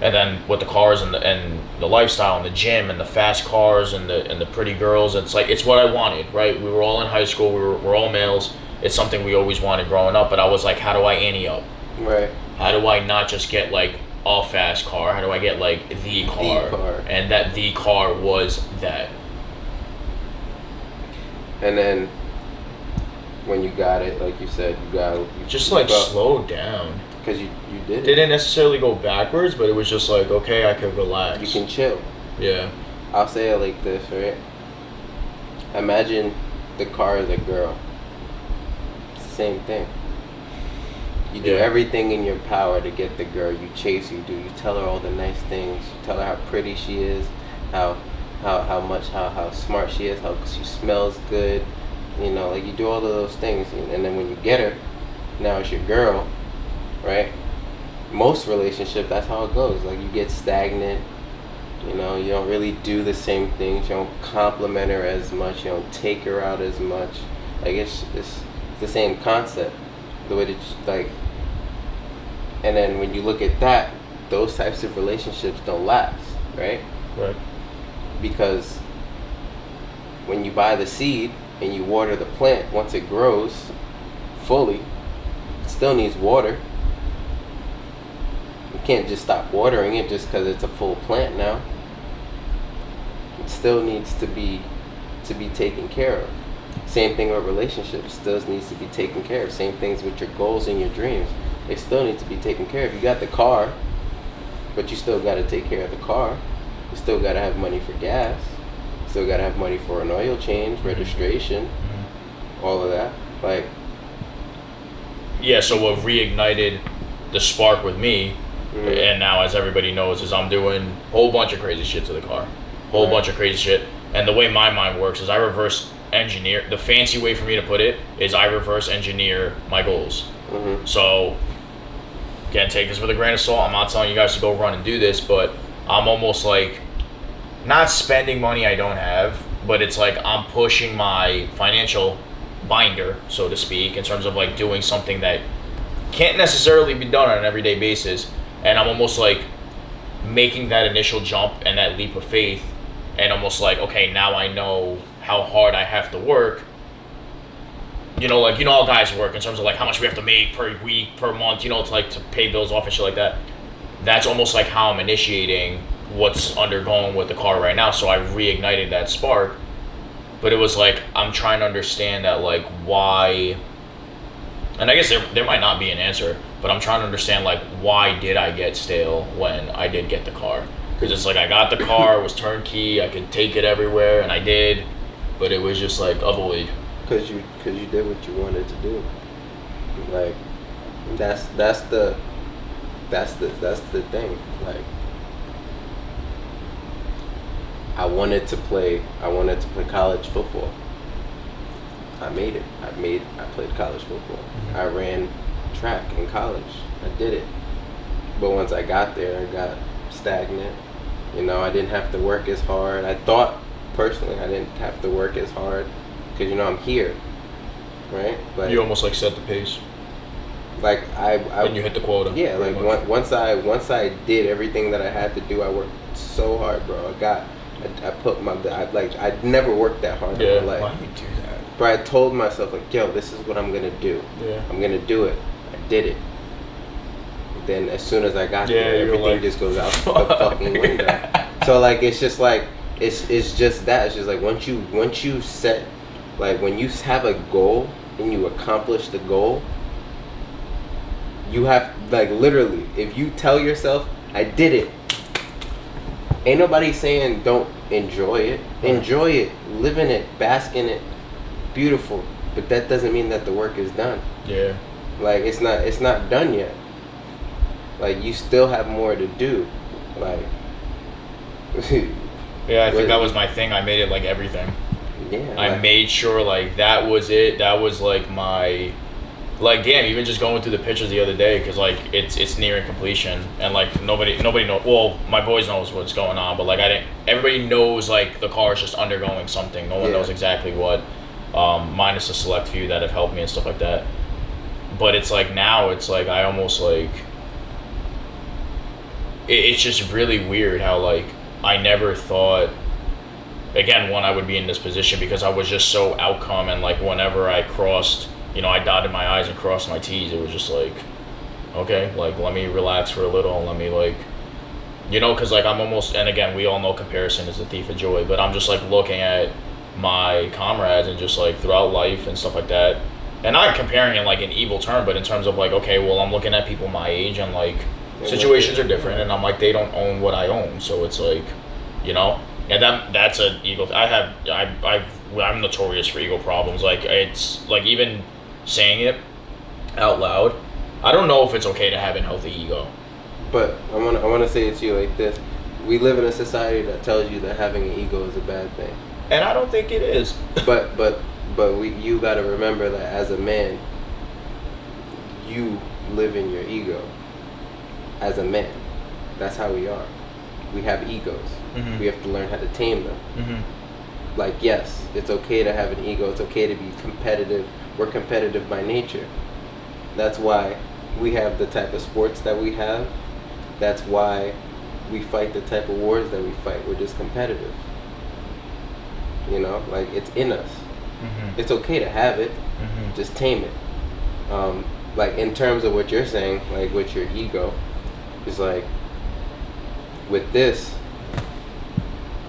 And then with the cars and the lifestyle and the gym and the fast cars and the pretty girls, it's like, it's what I wanted, right? We were all in high school. We're all males. It's something we always wanted growing up. But I was like, how do I ante up? Right. How do I not just get, like, a fast car? How do I get, like, the car? And that the car was that. And then when you got it, like you said, slowed down. Because you did it. Didn't necessarily go backwards, but it was just like, okay, I could relax. You can chill. Yeah. I'll say it like this, right? Imagine the car is a girl. It's the same thing. You do everything in your power to get the girl. You chase, you tell her all the nice things. You tell her how pretty she is, how smart she is, how she smells good. You know, like, you do all of those things. And then when you get her, now it's your girl, right? Most relationships, that's how it goes. Like, you get stagnant. You know, you don't really do the same things. You don't compliment her as much. You don't take her out as much. Like, it's the same concept. The way that like, and then when you look at that, those types of relationships don't last, right? Right. Because when you buy the seed and you water the plant, once it grows fully, it still needs water. You can't just stop watering it just because it's a full plant now. It still needs to be taken care of. Same thing with relationships. Still needs to be taken care of. Same things with your goals and your dreams. They still need to be taken care of. You got the car, but you still got to take care of the car. You still got to have money for gas. You still got to have money for an oil change, registration, all of that. Like, yeah, so what reignited the spark with me, and now as everybody knows, is I'm doing a whole bunch of crazy shit to the car. Whole bunch of crazy shit. And the way my mind works is I reverse engineer. The fancy way for me to put it is I reverse engineer my goals. So, again, take this with a grain of salt. I'm not telling you guys to go run and do this, but I'm almost like not spending money I don't have, but it's like I'm pushing my financial binder, so to speak, in terms of like doing something that can't necessarily be done on an everyday basis. And I'm almost like making that initial jump and that leap of faith, and almost like, okay, now I know how hard I have to work. You know, like, you know how guys work in terms of like how much we have to make per week, per month, you know, to like to pay bills off and shit like that. That's almost like how I'm initiating what's undergoing with the car right now. So I reignited that spark, but it was like I'm trying to understand that, like, why. And I guess there might not be an answer, but I'm trying to understand, like, why did I get stale when I did get the car? Because it's like I got the car, it was turnkey, I could take it everywhere, and I did, but it was just like a void. Because you did what you wanted to do. Like, that's the thing. Like, I wanted to play college football. I made it. I played college football. I ran track in college. I did it. But once I got there, I got stagnant. You know, I didn't have to work as hard. I thought, personally, I didn't have to work as hard because, you know, I'm here, right? Like, You almost like set the pace. Like and you hit the quota. Yeah, like once I did everything that I had to do, I worked so hard, bro. I'd never worked that hard in my life. Why do you do that? But I told myself, like, yo, this is what I'm gonna do. Yeah. I'm gonna do it. I did it. Then as soon as I got there, everything like, just goes out the fucking window. So like it's just like it's just that. It's just like once you set, like, when you have a goal and you accomplish the goal, you have, like, literally, if you tell yourself, I did it, ain't nobody saying don't enjoy it. Enjoy it, live in it, bask in it, beautiful. But that doesn't mean that the work is done. Yeah. Like, it's not done yet. Like, you still have more to do. Like, yeah, I think that was my thing. I made it like everything. Yeah. I made sure, like, that was it. That was like my, like, damn, even just going through the pictures the other day, because like it's nearing completion, and like nobody knows. Well, my boys knows what's going on, but like everybody knows, like, the car is just undergoing something. No one knows exactly what, minus a select few that have helped me and stuff like that. But it's like now it's like I almost like it's just really weird how, like, I never thought, again, one, I would be in this position because I was just so outcome, and like whenever I crossed, you know, I dotted my I's and crossed my T's, it was just like, okay, like, let me relax for a little, and let me, like, you know, because like I'm almost, and again, we all know comparison is the thief of joy, but I'm just like looking at my comrades and just like throughout life and stuff like that, and not comparing in like an evil term, but in terms of like, okay, well, I'm looking at people my age and like situations are different, and I'm like, they don't own what I own, so it's like, you know, and that's an ego. I'm notorious for ego problems. Like, it's like, even saying it out loud, I don't know if it's okay to have a healthy ego. But I want to say it to you like this: we live in a society that tells you that having an ego is a bad thing, and I don't think it is. but you got to remember that as a man, you live in your ego. As a man, that's how we are. We have egos. Mm-hmm. We have to learn how to tame them. Mm-hmm. Like, yes, it's okay to have an ego. It's okay to be competitive. We're competitive by nature. That's why we have the type of sports that we have. That's why we fight the type of wars that we fight. We're just competitive. You know, like it's in us. It's okay to have it, just tame it. Like in terms of what you're saying, like with your ego, it's like with this,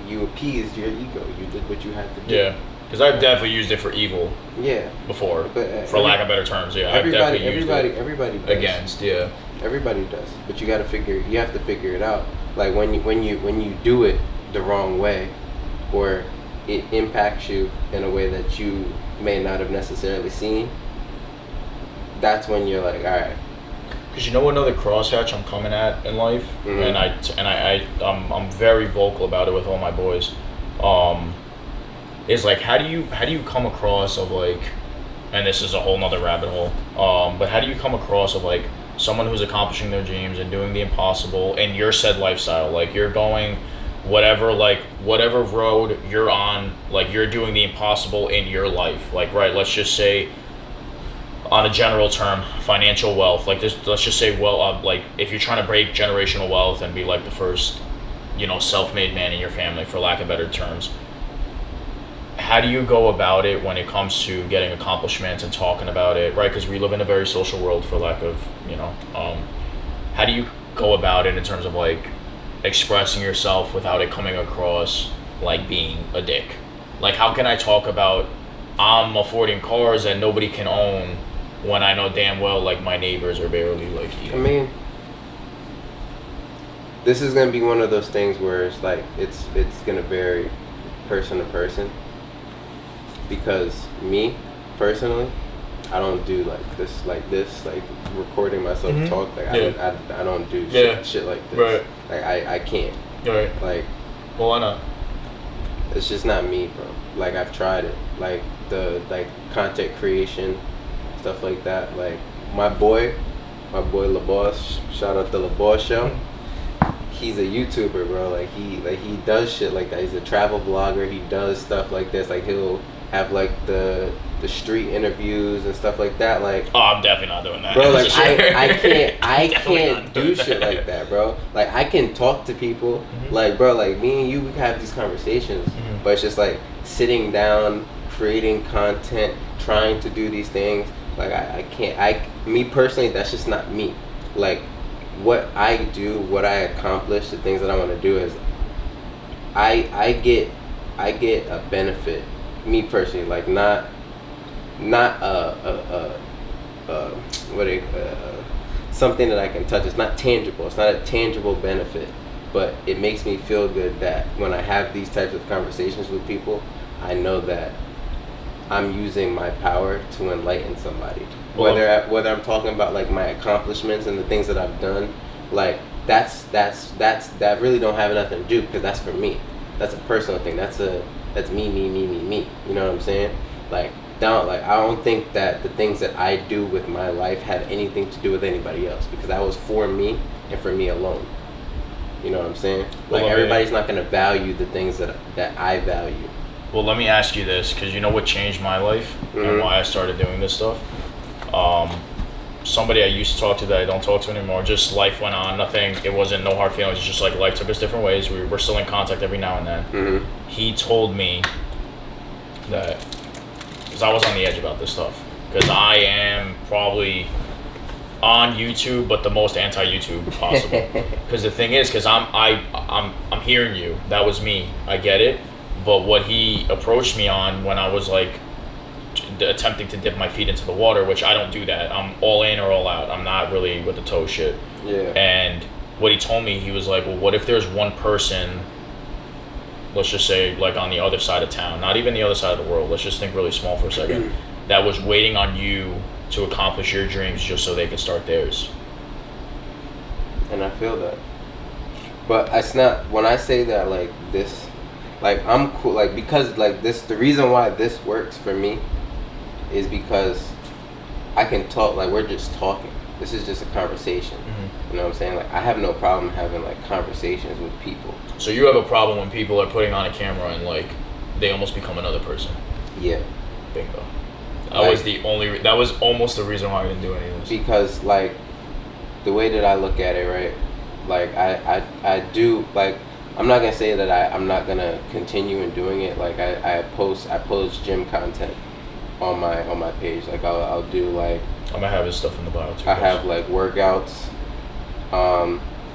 you appeased your ego. You did what you had to do. Yeah, because I've definitely used it for evil. Yeah. Before, for lack of better terms. Yeah, everybody does. Against. Yeah. Everybody does, but you have to figure it out. Like when you do it the wrong way, or it impacts you in a way that you may not have necessarily seen. That's when you're like, all right. Because you know another crosshatch I'm coming at in life, and I'm very vocal about it with all my boys. Is like how do you come across of like, and this is a whole nother rabbit hole. But how do you come across of like someone who's accomplishing their dreams and doing the impossible in your said lifestyle? Like you're going whatever road you're on, like you're doing the impossible in your life. Like, right, let's just say on a general term, financial wealth. Like this, let's just say, like if you're trying to break generational wealth and be like the first, self-made man in your family, for lack of better terms. How do you go about it when it comes to getting accomplishments and talking about it, right? Because we live in a very social world, for lack of, how do you go about it in terms of like expressing yourself without it coming across like being a dick? Like, how can I talk about I'm affording cars that nobody can own when I know damn well like my neighbors are barely like eating? I mean, this is gonna be one of those things where it's like it's gonna vary person to person, because me personally, I don't do like this like recording myself talk. Like I don't do shit like this. Right. Like I can't. Right. Like, well, why not? It's just not me, bro. Like I've tried it. Like the content creation, stuff like that. Like my boy LaBoss, shout out to LaBoss Show. He's a YouTuber, bro. Like he does shit like that. He's a travel vlogger. He does stuff like this. Like he'll have like the street interviews and stuff like that. Like, oh, I'm definitely not doing that, bro. Like I can't do shit like that, bro. Like I can talk to people, like, bro, like me and you, we can have these conversations, but it's just like sitting down, creating content, trying to do these things. Like I can't. Me personally, that's just not me. Like what I do, what I accomplish, the things that I want to do is, I get a benefit. Me personally, like not something that I can touch. It's not tangible. It's not a tangible benefit, but it makes me feel good that when I have these types of conversations with people, I know that I'm using my power to enlighten somebody. Whether I'm talking about like my accomplishments and the things that I've done, like that really don't have nothing to do, because that's for me. That's a personal thing. That's me. You know what I'm saying? Like I don't think that the things that I do with my life have anything to do with anybody else, because that was for me and for me alone. You know what I'm saying? Like everybody's not gonna value the things that I value. Well, let me ask you this, because you know what changed my life and why I started doing this stuff? Somebody I used to talk to that I don't talk to anymore, just life went on, nothing, it wasn't no hard feelings, it's just like life took us different ways, we're still in contact every now and then. He told me that, because I was on the edge about this stuff, because I am probably on YouTube, but the most anti-YouTube possible. Because the thing is, because I'm hearing you, that was me, I get it. But what he approached me on when I was like attempting to dip my feet into the water, which I don't do that. I'm all in or all out. I'm not really with the toe shit. Yeah. And what he told me, he was like, well, what if there's one person, let's just say like on the other side of town, not even the other side of the world, let's just think really small for a second, that was waiting on you to accomplish your dreams just so they could start theirs. And I feel that. But it's not, when I say that like this, like I'm cool, like because like this, the reason why this works for me is because I can talk, like we're just talking. This is just a conversation. You know what I'm saying? Like I have no problem having like conversations with people. So you have a problem when people are putting on a camera and like they almost become another person? Yeah. Bingo. That was almost the reason why I didn't do any of this. Because like the way that I look at it, right? like I do like. I'm not gonna say that I'm not gonna continue in doing it. Like I post gym content on my page. Like I'll do like I'm gonna have his stuff in the bio too. I have like workouts.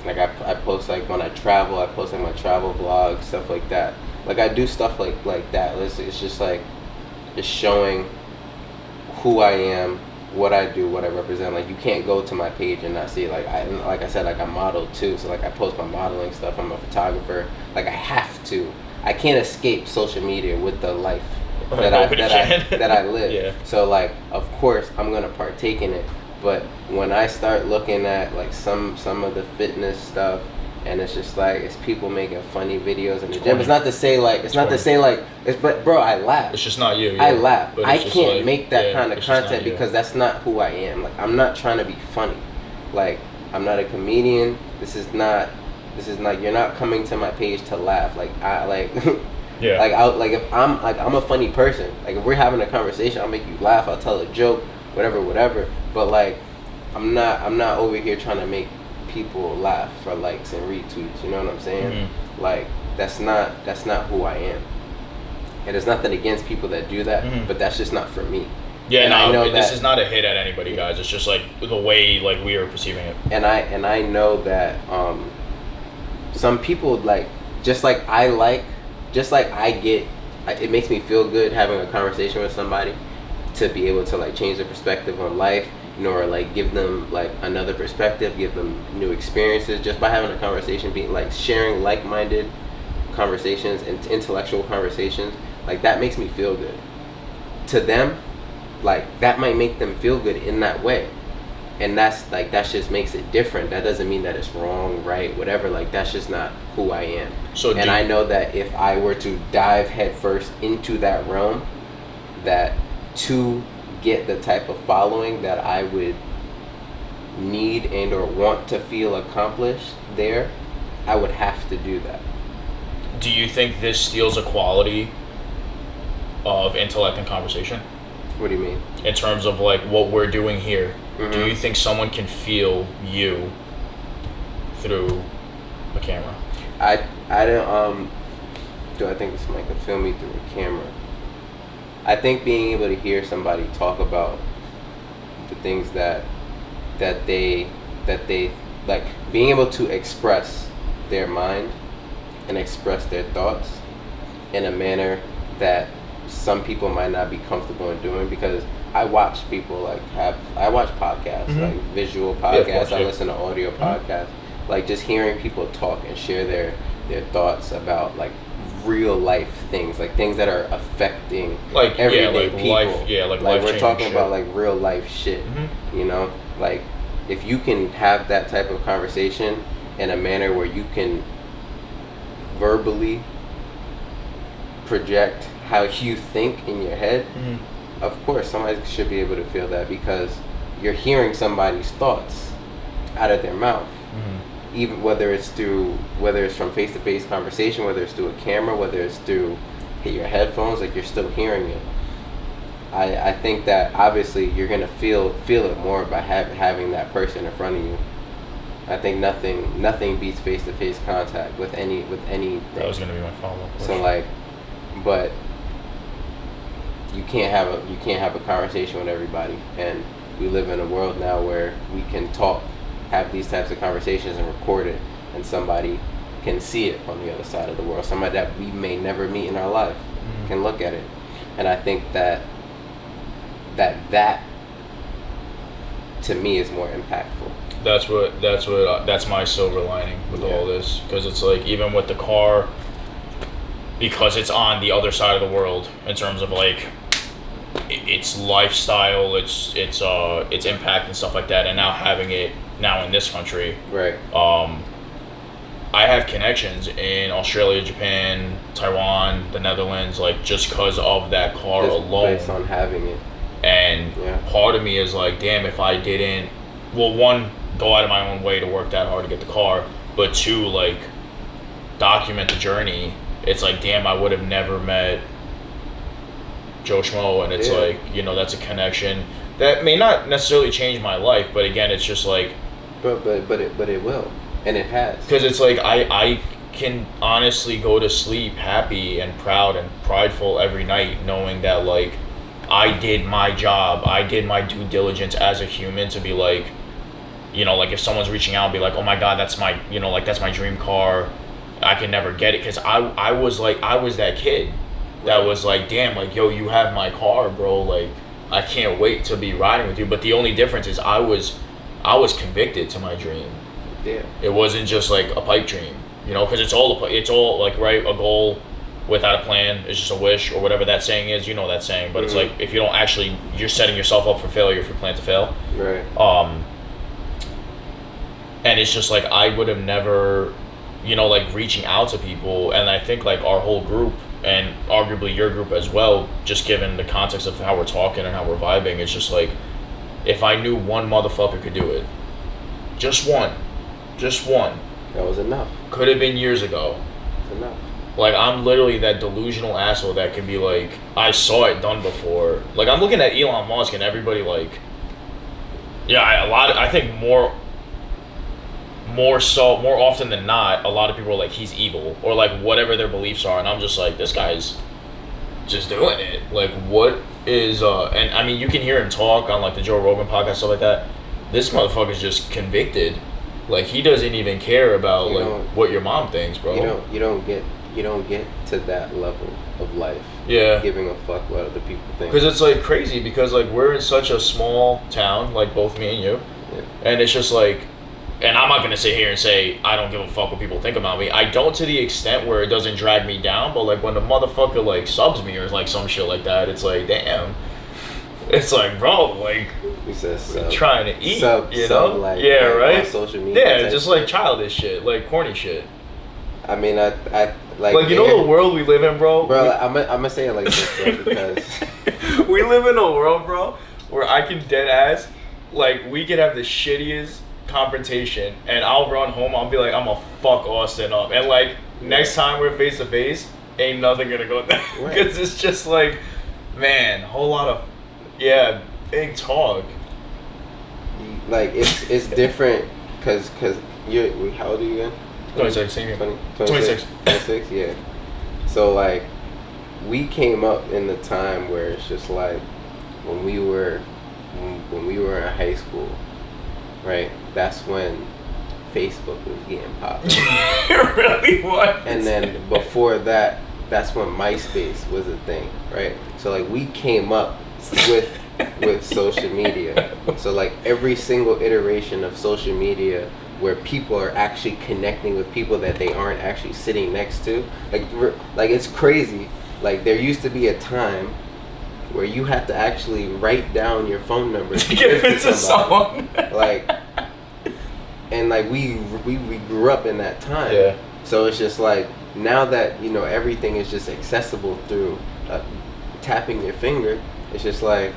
Like I post like when I travel. I post like my travel vlogs, stuff like that. Like I do stuff like that. It's just like it's showing who I am, what I do, what I represent. Like you can't go to my page and not see it. Like I said, like I model too, so like I post my modeling stuff. I'm a photographer. Like I have to. I can't escape social media with the life that I live. Yeah. So like of course I'm gonna partake in it. But when I start looking at like some of the fitness stuff, and it's just like it's people making funny videos in the gym. It's not to say like but bro, I laugh. It's just not you. Yeah. I laugh. I can't like, make that kind of content you. because that's not who I am. Like I'm not trying to be funny. Like I'm not a comedian. This is not. You're not coming to my page to laugh. Like I like. Yeah. Like if I'm a funny person. Like if we're having a conversation, I'll make you laugh. I'll tell a joke, whatever. But like I'm not over here trying to make people laugh for likes and retweets. You know what I'm saying? Mm-hmm. Like that's not who I am. And there's nothing against people that do that, mm-hmm. but that's just not for me. Yeah, and no, I know this is not a hit at anybody, guys. It's just like the way like we are perceiving it. And I know that some people like just like I get. It makes me feel good having a conversation with somebody to be able to like change their perspective on life, you know, or like give them like another perspective, give them new experiences just by having a conversation, being like sharing like-minded conversations and intellectual conversations. Like that makes me feel good. To them, like that might make them feel good in that way. And that just makes it different. That doesn't mean that it's wrong, right, whatever. Like that's just not who I am. And I know that if I were to dive headfirst into that realm, that to get the type of following that I would need and or want to feel accomplished there, I would have to do that. Do you think this steals a quality of intellect and conversation? What do you mean? In terms of like what we're doing here, mm-hmm. Do you think someone can feel you through a camera? I don't do I think somebody can feel me through a camera? I think being able to hear somebody talk about the things that they like, being able to express their mind and express their thoughts in a manner that some people might not be comfortable in doing, because I watch people I watch podcasts, mm-hmm. like visual podcasts, I listen to audio mm-hmm. podcasts, like just hearing people talk and share their thoughts about like real life things, like things that are affecting like everyday people. Like we're talking about like real life shit, mm-hmm. you know, like if you can have that type of conversation in a manner where you can verbally project how you think in your head, mm-hmm. of course somebody should be able to feel that, because you're hearing somebody's thoughts out of their mouth, mm-hmm. even whether it's from face-to-face conversation, whether it's through a camera, whether it's through your headphones, like you're still hearing it. I think that obviously you're gonna feel it more by having that person in front of you. I think nothing beats face-to-face contact with anything. That was gonna be my follow-up question. So like, but you can't have a conversation with everybody, and we live in a world now where we can have these types of conversations and record it, and somebody can see it on the other side of the world. Somebody that we may never meet in our life mm-hmm. can look at it, and I think that to me is more impactful. That's my silver lining with all this, because it's like, even with the car, because it's on the other side of the world in terms of like its lifestyle, its impact and stuff like that, and now having it now in this country, right? I have connections in Australia, Japan, Taiwan, the Netherlands, like just because of that car just alone, based on having it. And part of me is like, damn, if I didn't, well, one, go out of my own way to work that hard to get the car, but two, like document the journey. It's like, damn, I would have never met Joe Schmo, and it's like, you know, that's a connection that may not necessarily change my life, but again, it's just like, but it will. And it has. Because it's like I can honestly go to sleep happy and proud and prideful every night knowing that like I did my job, I did my due diligence as a human to be like, you know, like if someone's reaching out and be like, oh my god, that's my, you know, like that's my dream car, I can never get it. Because I was that kid that was like, damn, like, yo, you have my car, bro, like I can't wait to be riding with you. But the only difference is I was convicted to my dream. Yeah. It wasn't just like a pipe dream, you know, because it's all like, right, a goal without a plan is just a wish, or whatever that saying is, you know that saying. But it's like, if you don't actually, you're setting yourself up for failure if you plan to fail. Right. And it's just like, I would have never, you know, like reaching out to people, and I think like our whole group, and arguably your group as well, just given the context of how we're talking and how we're vibing, it's just like, if I knew one motherfucker could do it, just one, that was enough. could have been years ago. It's enough. Like, I'm literally that delusional asshole that can be like, I saw it done before. Like, I'm looking at Elon Musk and everybody like, yeah, I think more often than not, a lot of people are like, he's evil, or like whatever their beliefs are, and I'm just like, this guy's just doing it. Like, what is and I mean, you can hear him talk on like the Joe Rogan podcast, stuff like that. This motherfucker's just convicted. Like, he doesn't even care about what your mom thinks, bro. You don't get to that level of life. Yeah. Giving a fuck what other people think. Because it's like crazy, because like we're in such a small town, like both me and you, and it's just like, and I'm not gonna sit here and say I don't give a fuck what people think about me. I don't, to the extent where it doesn't drag me down, but like when the motherfucker like subs me or like some shit like that, it's like, damn. It's like, bro, like, he says sub, trying to eat, you know? Like, yeah, right? On social media. Yeah, just like childish shit, like corny shit. I mean, I like, you know the world we live in, bro? Bro, I'm gonna say it like this, bro, because we live in a world, bro, where I can dead ass, like, we could have the shittiest confrontation, and I'll run home, I'll be like, I'm gonna fuck Austin up, and like, next time we're face to face, ain't nothing gonna go down, because it's just like, man, whole lot of, big talk. Like, it's different, cause you're, how old are you again? 26, same here. 26, yeah. So like, we came up in the time where it's just like, when we were in high school, right? That's when Facebook was getting popular. It really was. And then before that, that's when MySpace was a thing, right? So like, we came up with social media. So like, every single iteration of social media where people are actually connecting with people that they aren't actually sitting next to, like it's crazy. Like, there used to be a time where you had to actually write down your phone number to give it to someone. Like, and like we grew up in that time. Yeah. So it's just like, now that, you know, everything is just accessible through tapping your finger, it's just like,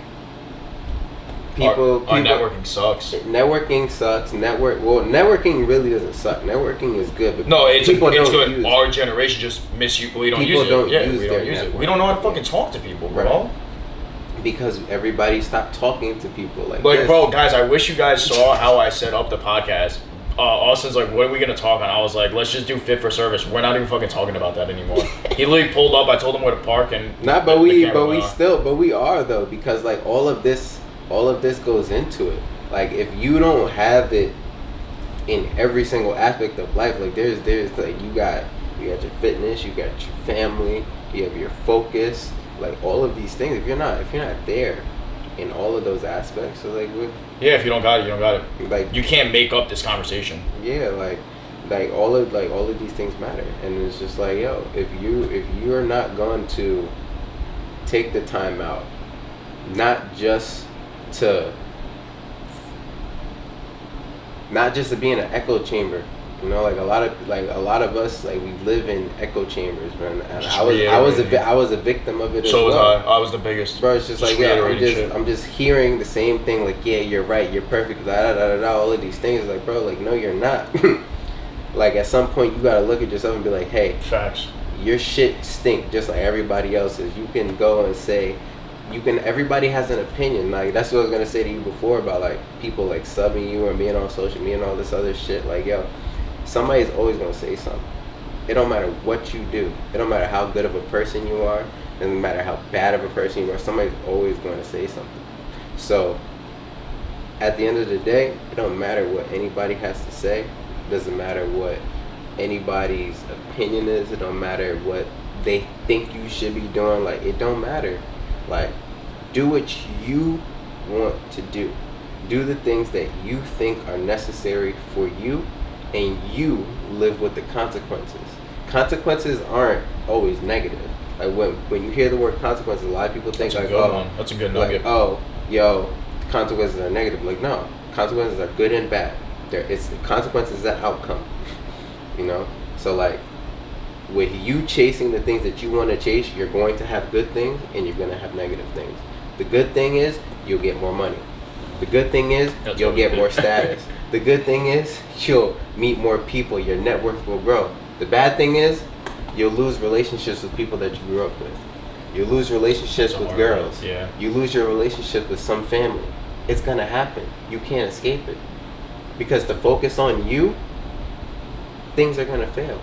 people networking sucks. Networking sucks. Networking really doesn't suck. Networking is good, but no, it's people it's don't good. use Our generation just use it. We don't use it. We don't know how to fucking talk to people, bro. Right. Because everybody stopped talking to people like this. Bro, guys, I wish you guys saw how I set up the podcast. Austin's like, what are we gonna talk on? I was like, let's just do fit for service. We're not even fucking talking about that anymore. He literally pulled up. I told him where to park, and but we are though, because like all of this goes into it. Like, if you don't have it in every single aspect of life, like there's like, you got your fitness, you got your family, you have your focus, like all of these things. If you're not there in all of those aspects, so like, if you don't got it, you don't got it. Like, you can't make up this conversation. Yeah, like all of these things matter, and it's just like, yo, if you're not going to take the time out, not just to be in an echo chamber, you know, like a lot of us, like, we live in echo chambers, man. And I was a victim of it as well. So was I was the biggest. Bro, it's just like, I'm just hearing the same thing, like, yeah, you're right, you're perfect, all of these things. Like, bro, like, no, you're not. Like, at some point you gotta look at yourself and be like, hey, facts, your shit stink just like everybody else's. You can go and say, everybody has an opinion. Like, that's what I was gonna say to you before about like people like subbing you and being on social media and all this other shit. Like, yo, somebody's always gonna say something. It don't matter what you do. It don't matter how good of a person you are. It doesn't matter how bad of a person you are. Somebody's always going to say something. So, at the end of the day, it don't matter what anybody has to say. It doesn't matter what anybody's opinion is. It don't matter what they think you should be doing. Like, it don't matter. Like, do what you want to do. Do the things that you think are necessary for you, and you live with the consequences. Consequences aren't always negative. Like when you hear the word consequences, a lot of people think That's like, a good oh, one. That's a good nugget. like, oh, yo, consequences are negative. Like, no, consequences are good and bad. It's consequences is an outcome. You know, so like with you chasing the things that you want to chase, you're going to have good things and you're going to have negative things. The good thing is you'll get more money. The good thing is you'll get more status. The good thing is you'll meet more people. Your network will grow. The bad thing is you'll lose relationships with people that you grew up with. You lose relationships with girls. Yeah. You lose your relationship with some family. It's gonna happen. You can't escape it. Because to focus on you, things are gonna fail.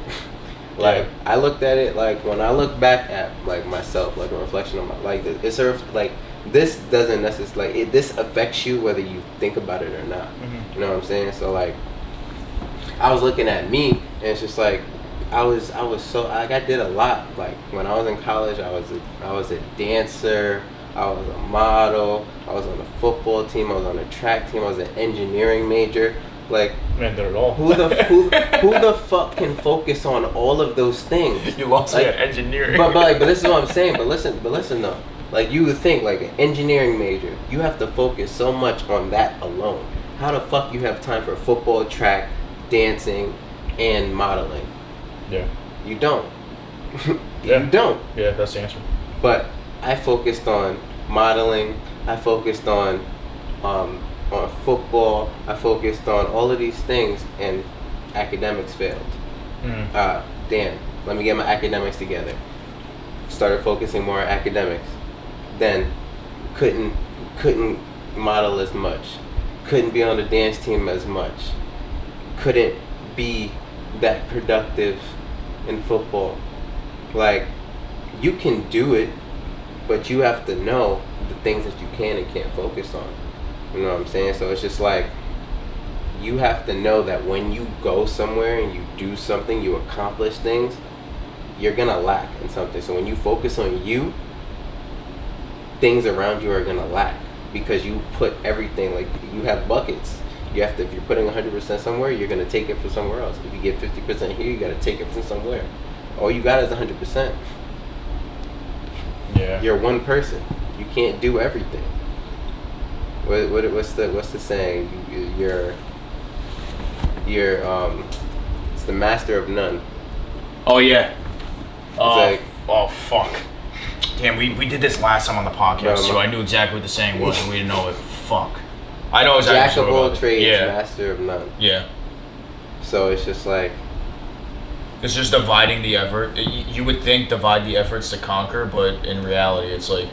Like, I looked at it, like, when I look back at, like, myself, like, a reflection of my, like, it's sort of, like, this doesn't necessarily, like, this affects you whether you think about it or not. Mm-hmm. You know what I'm saying? So, like, I was looking at me, and it's just, like, I was so, like, I did a lot. Like, when I was in college, I was a dancer, I was a model, I was on a football team, I was on a track team, I was an engineering major. Like, man, did it all. Who the fuck can focus on all of those things? You lost like, me at engineering. But this is what I'm saying. But listen though. Like, you would think, like, an engineering major, you have to focus so much on that alone. How the fuck you have time for football, track, dancing, and modeling? Yeah. You don't. Yeah. You don't. Yeah, that's the answer. But I focused on modeling. I focused on football. I focused on all of these things, and academics failed. Damn. Let me get my academics together. Started focusing more on academics. Then couldn't model as much. Couldn't be on the dance team as much. Couldn't be that productive in football. Like, you can do it, but you have to know the things that you can and can't focus on. You know what I'm saying? So it's just like, you have to know that when you go somewhere and you do something, you accomplish things, you're gonna lack in something. So when you focus on you, things around you are gonna lack, because you put everything, like, you have buckets. You have to, if you're putting 100% somewhere, you're gonna take it from somewhere else. If you get 50% here, you gotta take it from somewhere. All you got is 100%. Yeah. You're one person. You can't do everything. What's the saying? You're it's the master of none. Oh yeah. Like, oh fuck. Damn, we did this last time on the podcast, so I knew exactly what the saying was, and we didn't know it. Fuck. I know exactly. Jack of all trades, yeah. master of none. Yeah. So it's just like, it's just dividing the effort. You would think divide the efforts to conquer, but in reality, it's like,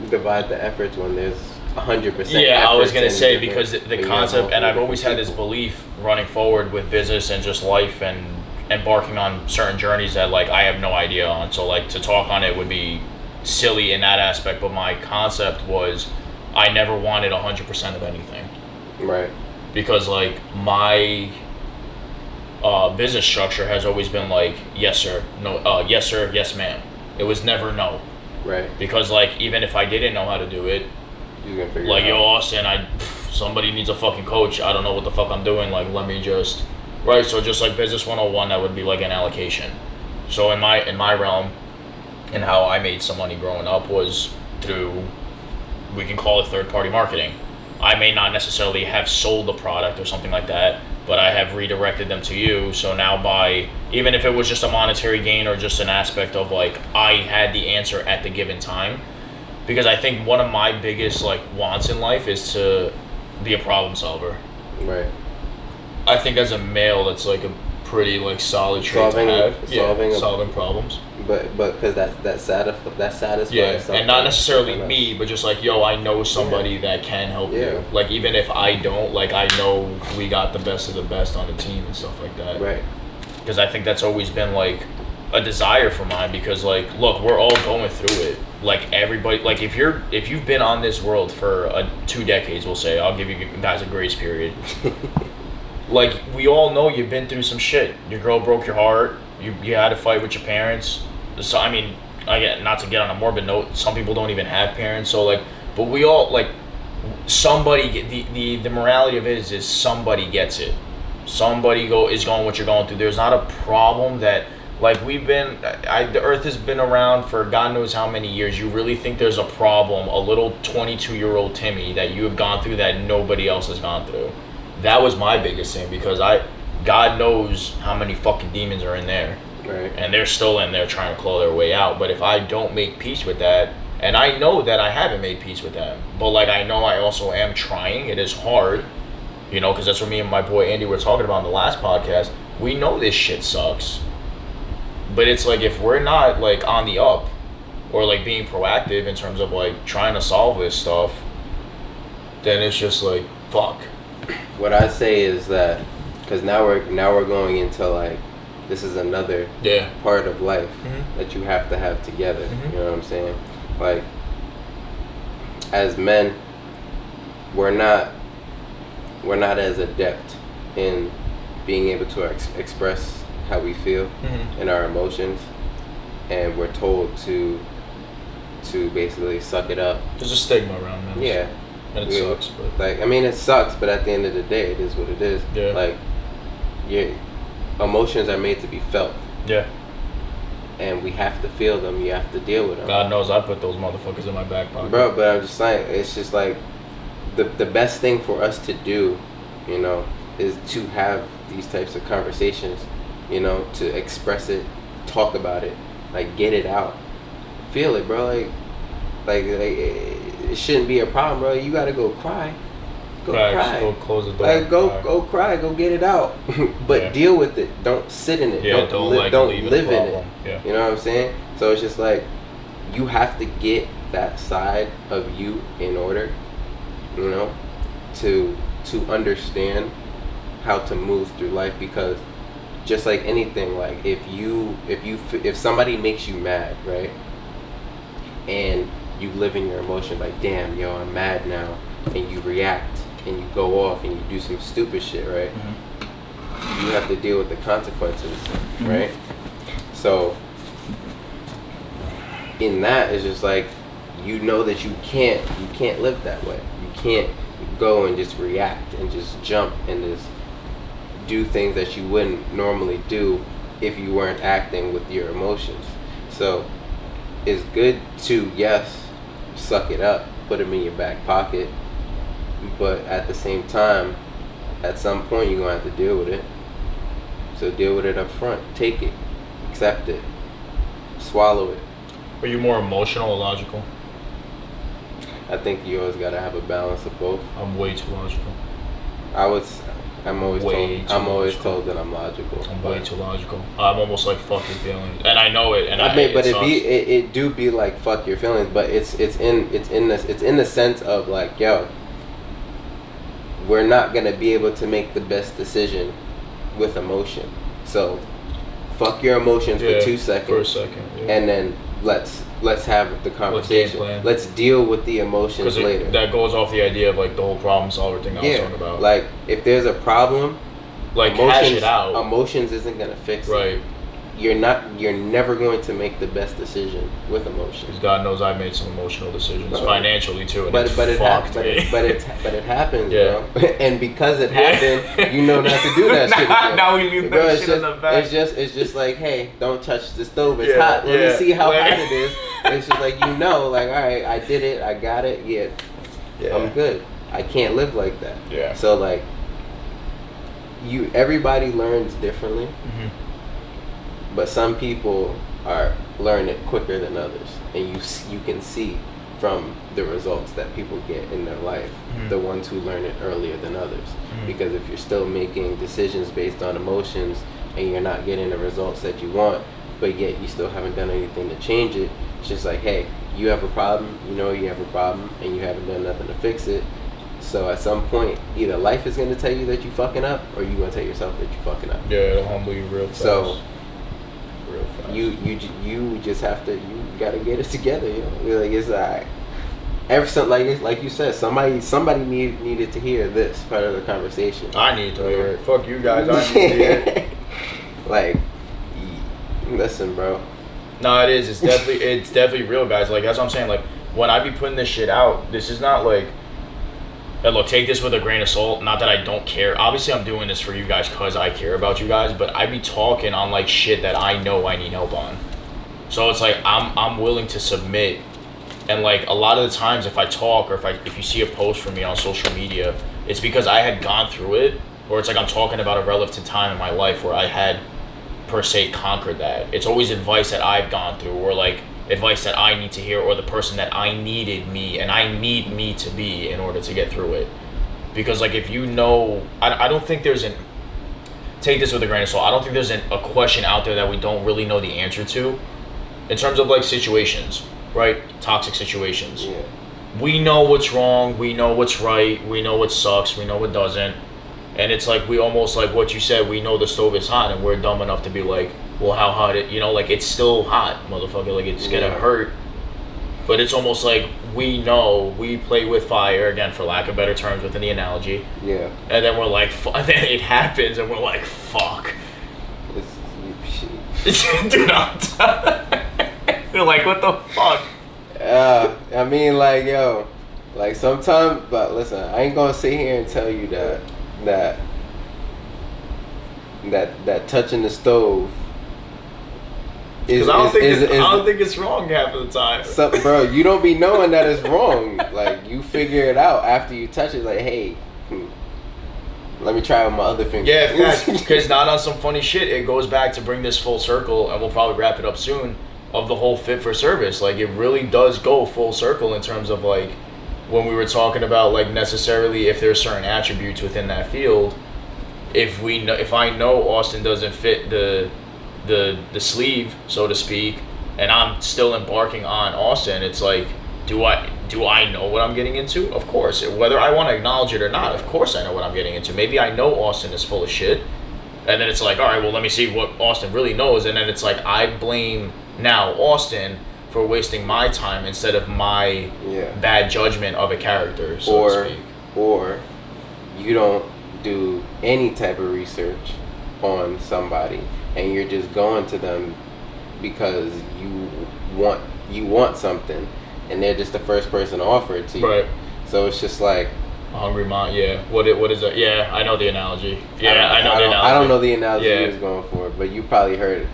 divide the efforts when there's 100%. Yeah, I was gonna say, because the concept, and I've always had this belief running forward with business and just life and embarking on certain journeys that, like, I have no idea on. So, like, to talk on it would be silly in that aspect. But my concept was, I never wanted 100% of anything. Right. Because, like, my business structure has always been like, yes sir, no, yes sir, yes ma'am. It was never no. Right. Because, like, even if I didn't know how to do it, you're gonna figure like, it out. yo, Austin, somebody needs a fucking coach. I don't know what the fuck I'm doing. Like, let me just, right? So just like Business 101, that would be like an allocation. So in my realm, and how I made some money growing up was through, we can call it third-party marketing. I may not necessarily have sold the product or something like that, but I have redirected them to you. So now, by, even if it was just a monetary gain or just an aspect of, like, I had the answer at the given time. Because I think one of my biggest, like, wants in life is to be a problem solver. Right. I think as a male, that's, like, pretty like solid trait to have. Solving problems. But because that satisfies. Yeah, and not necessarily me, but just like, yo, I know somebody that can help you. Like, even if I don't, like, I know we got the best of the best on the team and stuff like that. Right. Because I think that's always been like a desire for mine. Because like, look, we're all going through it. Like everybody, like if you've been on this world for 2 decades, we'll say, I'll give you guys a grace period. Like, we all know you've been through some shit. Your girl broke your heart. You had to fight with your parents. So I mean, not to get on a morbid note, some people don't even have parents. So like, but we all like, somebody. The morality of it is somebody gets it. Somebody is going what you're going through. There's not a problem that like we've been. The Earth has been around for God knows how many years. You really think there's a problem? A little 22-year-old Timmy that you have gone through that nobody else has gone through. That was my biggest thing, because God knows how many fucking demons are in there. Right. And they're still in there trying to claw their way out. But if I don't make peace with that, and I know that I haven't made peace with them, but like I know I also am trying. It is hard, you know, because that's what me and my boy Andy were talking about in the last podcast. We know this shit sucks. But it's like, if we're not like on the up or like being proactive in terms of like trying to solve this stuff, then it's just like, fuck. What I say is that, because now we're going into like, this is another part of life that you have to have together. You know what I'm saying? Like, as men, we're not as adept in being able to express how we feel and our emotions, and we're told to basically suck it up. There's a stigma around that. Yeah. And it sucks, but like, I mean, it sucks, but at the end of the day, it is what it is. Yeah. Like, your emotions are made to be felt. Yeah. And we have to feel them. You have to deal with them. God knows I put those motherfuckers in my back pocket. Bro, but I'm just saying, it's just like, the best thing for us to do, you know, is to have these types of conversations, you know, to express it, talk about it, like, get it out. Feel it, bro. Like it shouldn't be a problem, bro. You gotta go cry. Go cry. Go close the door. Like, go cry. Go get it out. But deal with it. Don't sit in it. Yeah, don't live in it. Yeah. You know what I'm saying? So it's just like, you have to get that side of you in order, you know, to understand how to move through life. Because just like anything, like if somebody makes you mad, right, and you live in your emotion, like, damn, yo, I'm mad now, and you react and you go off and you do some stupid shit, right? You have to deal with the consequences, right? So in that, it's just like, you know that you can't live that way. You can't go and just react and just jump and just do things that you wouldn't normally do if you weren't acting with your emotions. So it's good to, yes, suck it up, put them in your back pocket, but at the same time, at some point you're gonna have to deal with it. So deal with it up front. Take it, accept it, swallow it. Are you more emotional or logical? I think you always gotta have a balance of both. I'm way too logical. I'm always told that I'm logical. I'm way too logical. I'm almost like, fuck your feelings, and I know it. And it do be like, fuck your feelings, but it's in the sense of like, yo, we're not gonna be able to make the best decision with emotion. So fuck your emotions for 2 seconds. For a second. Yeah. And then let's have the conversation. Let's deal with the emotions later. That goes off the idea of like the whole problem solver thing I was talking about. Like, if there's a problem, like, hash it out. Emotions isn't gonna fix it. Right. You're never going to make the best decision with emotions. Because God knows I've made some emotional decisions, financially too, and but it happens, yeah. Bro. And because it happened, you know not to do that shit again. Now we leave that shit in the back. It's just like, hey, don't touch the stove. It's hot. Let me see how hot it is. It's just like, you know, like, all right, I did it. I got it. Yeah. I'm good. I can't live like that. Yeah. So like, everybody learns differently. But some people learn it quicker than others, and you can see from the results that people get in their life, the ones who learn it earlier than others. Because if you're still making decisions based on emotions, and you're not getting the results that you want, but yet you still haven't done anything to change it. It's just like, hey, you have a problem, you know you have a problem, and you haven't done nothing to fix it. So at some point, either life is going to tell you that you fucking up, or you're going to tell yourself that you fucking up. Yeah, it'll humble you real fast. So real fast. you just have to, you gotta get it together, you know. Like, it's alright. Ever since, like you said, somebody needed to hear this part of the conversation. I need to hear it. Fuck you guys. I need to hear it. Like, listen, bro. No, it is. It's definitely real, guys. Like, that's what I'm saying. Like, when I be putting this shit out, this is not like, hey, look, take this with a grain of salt. Not that I don't care. Obviously, I'm doing this for you guys because I care about you guys. But I be talking on like shit that I know I need help on. So it's like I'm willing to submit. And like a lot of the times, if I talk or if you see a post from me on social media, it's because I had gone through it, or it's like I'm talking about a relevant time in my life where I had per se conquered that. It's always advice that I've gone through, or like advice that I need to hear, or the person that I needed me and I need me to be in order to get through it. Because like if you know, I don't think there's take this with a grain of salt, I don't think there's a question out there that we don't really know the answer to in terms of like situations. Right? Toxic situations. Yeah. We know what's wrong, we know what's right, we know what sucks, we know what doesn't. And it's like we almost, like what you said, we know the stove is hot and we're dumb enough to be like, well, how hot it, you know, like it's still hot, motherfucker, like it's gonna hurt. But it's almost like we know, we play with fire, again, for lack of better terms within the analogy. Yeah. And then we're like, and then it happens and we're like, fuck. Dude, I'm they're like, what the fuck? I mean, like, yo, like sometimes, but listen, I ain't gonna sit here and tell you that touching the stove is. Because I don't think it's wrong half of the time. So, bro, you don't be knowing that it's wrong. Like, you figure it out after you touch it. Like, hey, let me try with my other finger. Yeah, because not on some funny shit. It goes back to bring this full circle, and we'll probably wrap it up soon. Of the whole fit for service, like it really does go full circle in terms of like when we were talking about like necessarily if there's certain attributes within that field. If I know Austin doesn't fit the sleeve, so to speak, and I'm still embarking on Austin, it's like, do I know what I'm getting into? Of course. Whether I want to acknowledge it or not, of course I know what I'm getting into. Maybe I know Austin is full of shit, and then it's like, all right, well, let me see what Austin really knows, and then it's like I blame now Austin for wasting my time instead of my bad judgment of a character, so to speak. Or you don't do any type of research on somebody and you're just going to them because you want something and they're just the first person to offer it to you. Right. So it's just like a hungry mind. Yeah. What is that? Yeah, I know the analogy. Yeah, I know the analogy. I don't know the analogy he was going for, but you probably heard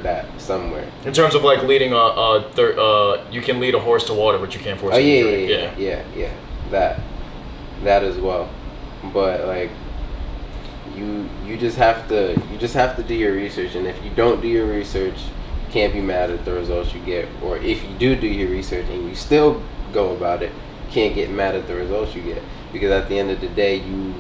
that somewhere. In terms of like leading you can lead a horse to water, but you can't force it to drink. Yeah. That as well. But like you just have to do your research, and if you don't do your research, you can't be mad at the results you get. Or if you do your research and you still go about it, you can't get mad at the results you get, because at the end of the day you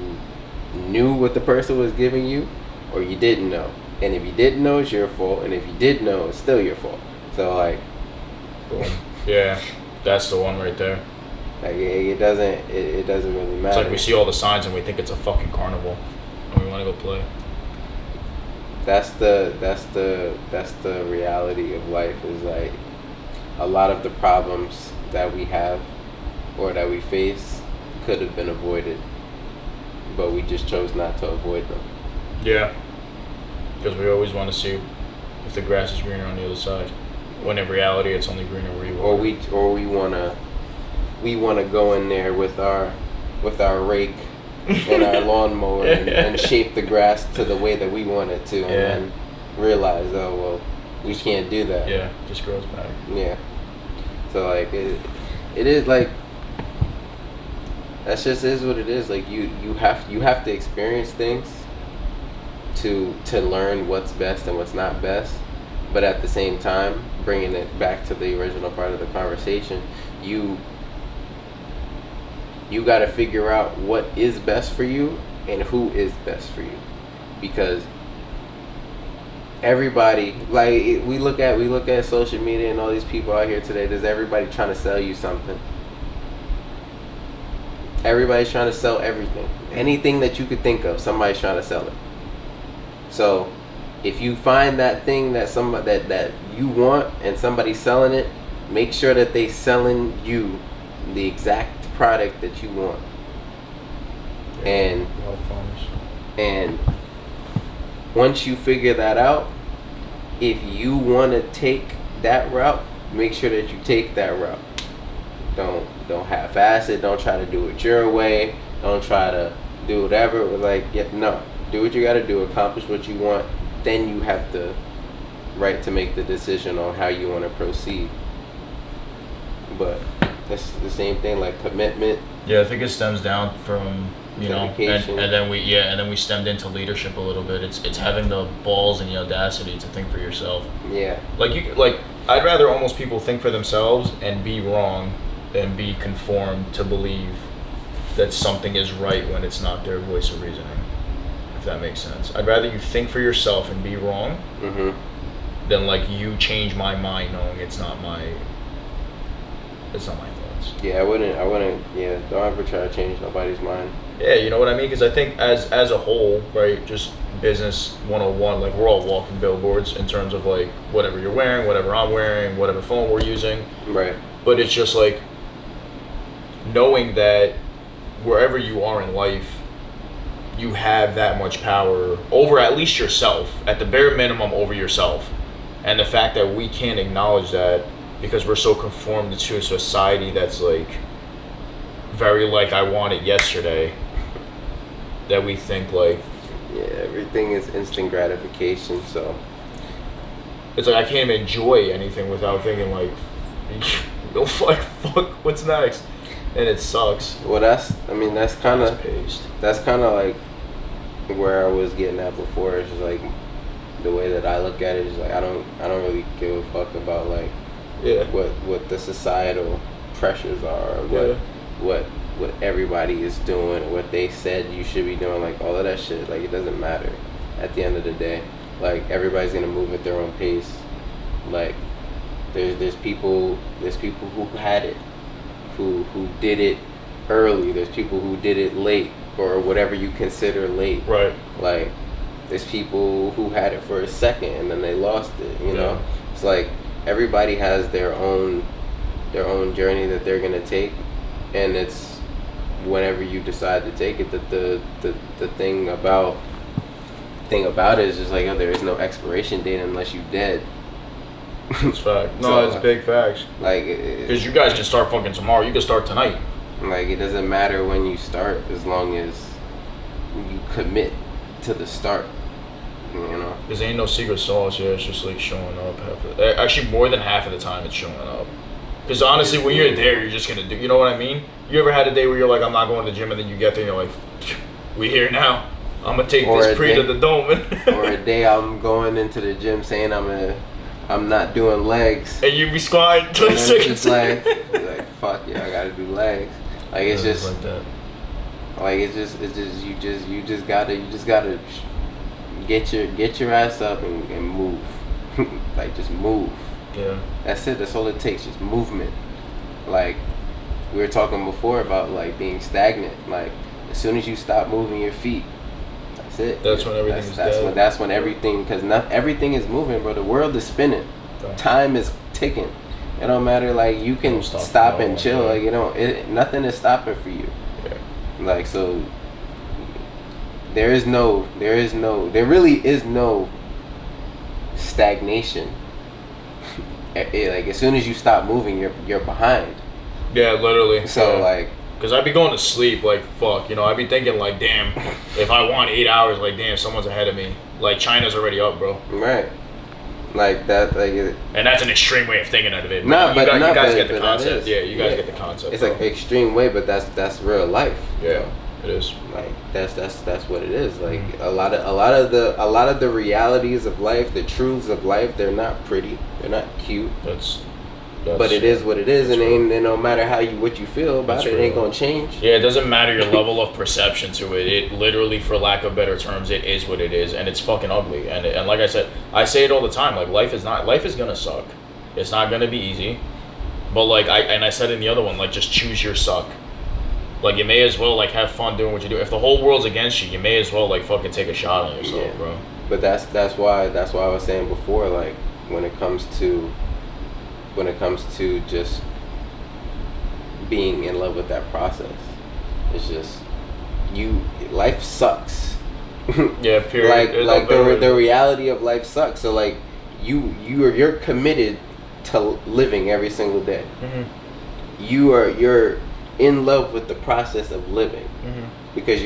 knew what the person was giving you or you didn't know. And if you didn't know, it's your fault, and if you did know, it's still your fault. So like, boom. Yeah, that's the one right there. Like it doesn't really matter. It's like we see all the signs and we think it's a fucking carnival and we want to go play. That's the reality of life, is like a lot of the problems that we have or that we face could have been avoided, but we just chose not to avoid them. Yeah, because we always want to see if the grass is greener on the other side, when in reality it's only greener where you are. Or we wanna go in there with our rake and our lawnmower and shape the grass to the way that we want it to, and then realize, oh well, we can't do that. Yeah, just grows back. Yeah. So like it is like, that's just is what it is. Like you have to experience things to learn what's best and what's not best. But at the same time, bringing it back to the original part of the conversation, you got to figure out what is best for you and who is best for you. Because everybody, like we look at social media and all these people out here today. There's everybody trying to sell you something. Everybody's trying to sell everything. Anything that you could think of, somebody's trying to sell it. So if you find that thing that that you want and somebody's selling it, make sure that they selling you the exact product that you want. And once you figure that out, if you want to take that route, make sure that you take that route. Don't half-ass it. Don't try to do it your way. Don't try to do whatever. Like, yeah, no. Do what you got to do. Accomplish what you want. Then you have the right to make the decision on how you want to proceed. But it's the same thing, like commitment. Yeah, I think it stems down from, you know, and then we stemmed into leadership a little bit. It's having the balls and the audacity to think for yourself. Yeah. Like I'd rather almost people think for themselves and be wrong than be conformed to believe that something is right when it's not their voice of reasoning. If that makes sense. I'd rather you think for yourself and be wrong than like you change my mind knowing it's not my thoughts. Yeah, I wouldn't. Yeah, don't ever try to change nobody's mind. Yeah, you know what I mean? Because I think as a whole, right, just business 101, like we're all walking billboards in terms of like whatever you're wearing, whatever I'm wearing, whatever phone we're using. Right. But it's just like knowing that wherever you are in life, you have that much power over at least yourself, at the bare minimum over yourself. And the fact that we can't acknowledge that because we're so conformed to a society that's like very like I want it yesterday, that we think like, yeah, everything is instant gratification. So it's like I can't even enjoy anything without thinking like, fuck, what's next? And it sucks. Well, that's kind of like where I was getting at before. It's just like the way that I look at it is like I don't really give a fuck about like what the societal pressures are, or what everybody is doing, or what they said you should be doing, like all of that shit. Like it doesn't matter at the end of the day. Like everybody's gonna move at their own pace. Like there's people who had it, who did it early. There's people who did it late, or whatever you consider late. Right. Like there's people who had it for a second and then they lost it. You know, it's like everybody has their own journey that they're gonna take, and it's whenever you decide to take it. That the thing about it is just like, there is no expiration date unless you're dead. It's fact. No, it's big facts. Like, because you guys can start fucking tomorrow. You can start tonight. Like, it doesn't matter when you start as long as you commit to the start. You know. Because ain't no secret sauce here. It's just like showing up. Actually, more than half of the time, it's showing up. Because honestly, when you're there, you're just gonna do. You know what I mean? You ever had a day where you're like, I'm not going to the gym, and then you get there and you're like, we here now. I'm gonna take this pre to the dome. Or a day I'm going into the gym saying I'm not doing legs. And you be squatting 20 seconds. Like fuck yeah, I gotta do legs. Like it's just like that. Like it's just you just gotta get your ass up and move. Like just move. Yeah. That's it. That's all it takes. Just movement. Like we were talking before about like being stagnant. Like as soon as you stop moving your feet, that's it. That's when everything is dead. That's when everything, because everything is moving, bro. The world is spinning. Okay. Time is ticking. It don't matter. Like you can stop and chill. Like nothing is stopping for you. Yeah. Like so, there really is no stagnation. Like as soon as you stop moving, you're behind. Yeah, literally. So like. Because I'd be going to sleep, like, fuck, I'd be thinking, like, damn, if I want 8 hours, like, damn, someone's ahead of me. Like, China's already up, bro. Right. Like, that, like... And that's an extreme way of thinking of it. You guys get the concept. Yeah, you guys get the concept. It's like extreme way, but that's real life. Yeah, it is. Like, that's what it is. Like, a lot of the realities of life, the truths of life, they're not pretty. They're not cute. but it is what it is, and no matter what you feel about it, it ain't gonna change. Yeah, it doesn't matter your level of perception to it. It literally, for lack of better terms, it is what it is, and it's fucking ugly. And like I said, I say it all the time. Like life is gonna suck. It's not gonna be easy. But like I said in the other one, like just choose your suck. Like you may as well like have fun doing what you do. If the whole world's against you, you may as well like fucking take a shot on yourself, bro. But that's why I was saying before, like when it comes to just being in love with that process, it's just life sucks. Yeah, period. Like the reality of life sucks. So like you're committed to living every single day. Mm-hmm. You're in love with the process of living. Mm-hmm. Because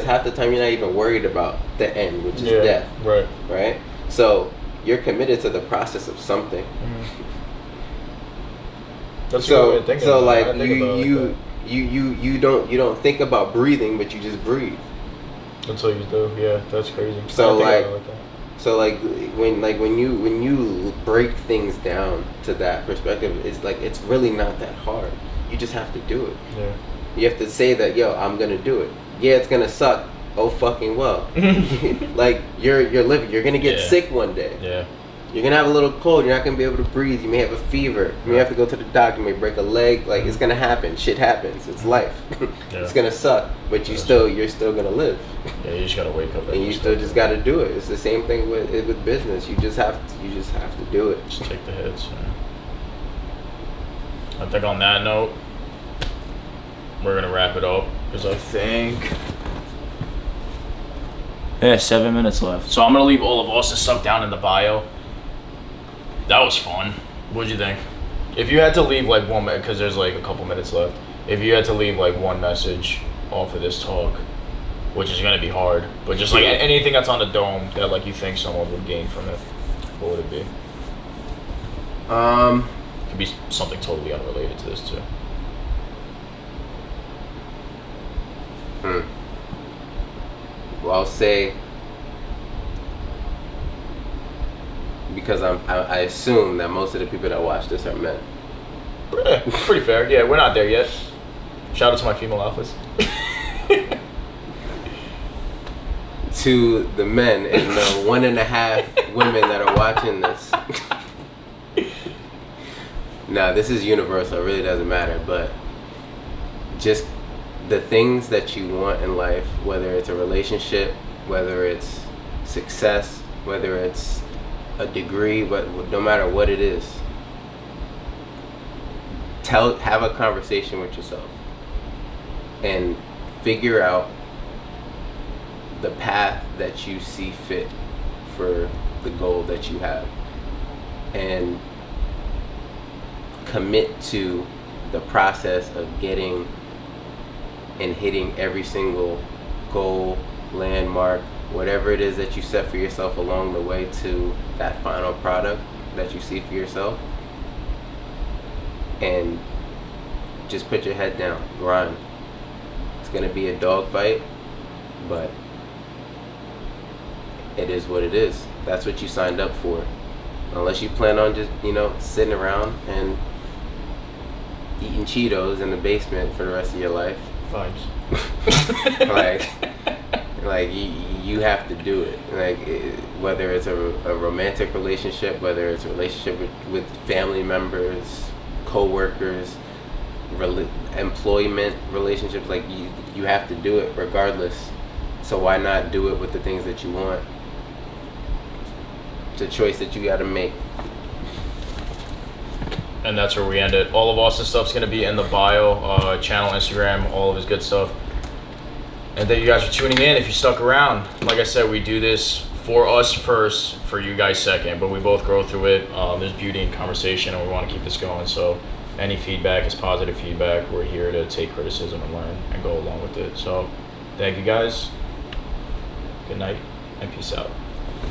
half the time you're not even worried about the end, which is death. Right. So you're committed to the process of something. Mm-hmm. That's so like you don't think about breathing, but you just breathe. That's all you do. Yeah, that's crazy. So when you break things down to that perspective, it's like it's really not that hard. You just have to do it. Yeah. You have to say that, yo, I'm gonna do it. Yeah, it's gonna suck. Oh fucking well. Like you're living. You're gonna get sick one day. Yeah. You're gonna have a little cold. You're not gonna be able to breathe. You may have a fever. You may have to go to the doctor. You may break a leg. Like it's gonna happen. Shit happens. It's life. It's gonna suck, but you're still gonna live. Yeah, you just gotta wake up. And you still just gotta do it. It's the same thing with business. You just have to do it. Just take the hits. I think on that note, we're gonna wrap it up because I think 7 minutes left. So I'm gonna leave all of Austin's stuff down in the bio. That was fun. What'd you think? If you had to leave like one, because there's like a couple minutes left. If you had to leave like one message off of this talk, which is gonna be hard, but just like anything that's on the dome that like you think someone would gain from it, what would it be? Could be something totally unrelated to this too. Well, I'll say, because I assume that most of the people that watch this are men. Yeah, pretty fair. Yeah, we're not there yet. Shout out to my female alphas. To the men and the 1.5 women that are watching this. Nah, this is universal. It really doesn't matter. But just the things that you want in life, whether it's a relationship, whether it's success, whether it's a degree, but no matter what it is, have a conversation with yourself and figure out the path that you see fit for the goal that you have, and commit to the process of getting and hitting every single goal, landmark, whatever it is that you set for yourself along the way to that final product that you see for yourself. And just put your head down, grind. It's gonna be a dogfight, but it is what it is. That's what you signed up for. Unless you plan on just, sitting around and eating Cheetos in the basement for the rest of your life. Vibes. like you have to do it. Like whether it's a romantic relationship, whether it's a relationship with family members, co-workers, employment relationships, like you have to do it regardless. So why not do it with the things that you want? It's a choice that you got to make. And that's where we end it. All of Austin's stuff's gonna be in the bio, channel, Instagram, all of his good stuff. And thank you guys for tuning in. If you stuck around, like I said, we do this for us first, for you guys second, but we both grow through it. There's beauty in conversation, and we want to keep this going. So any feedback is positive feedback. We're here to take criticism and learn and go along with it. So thank you guys. Good night and peace out.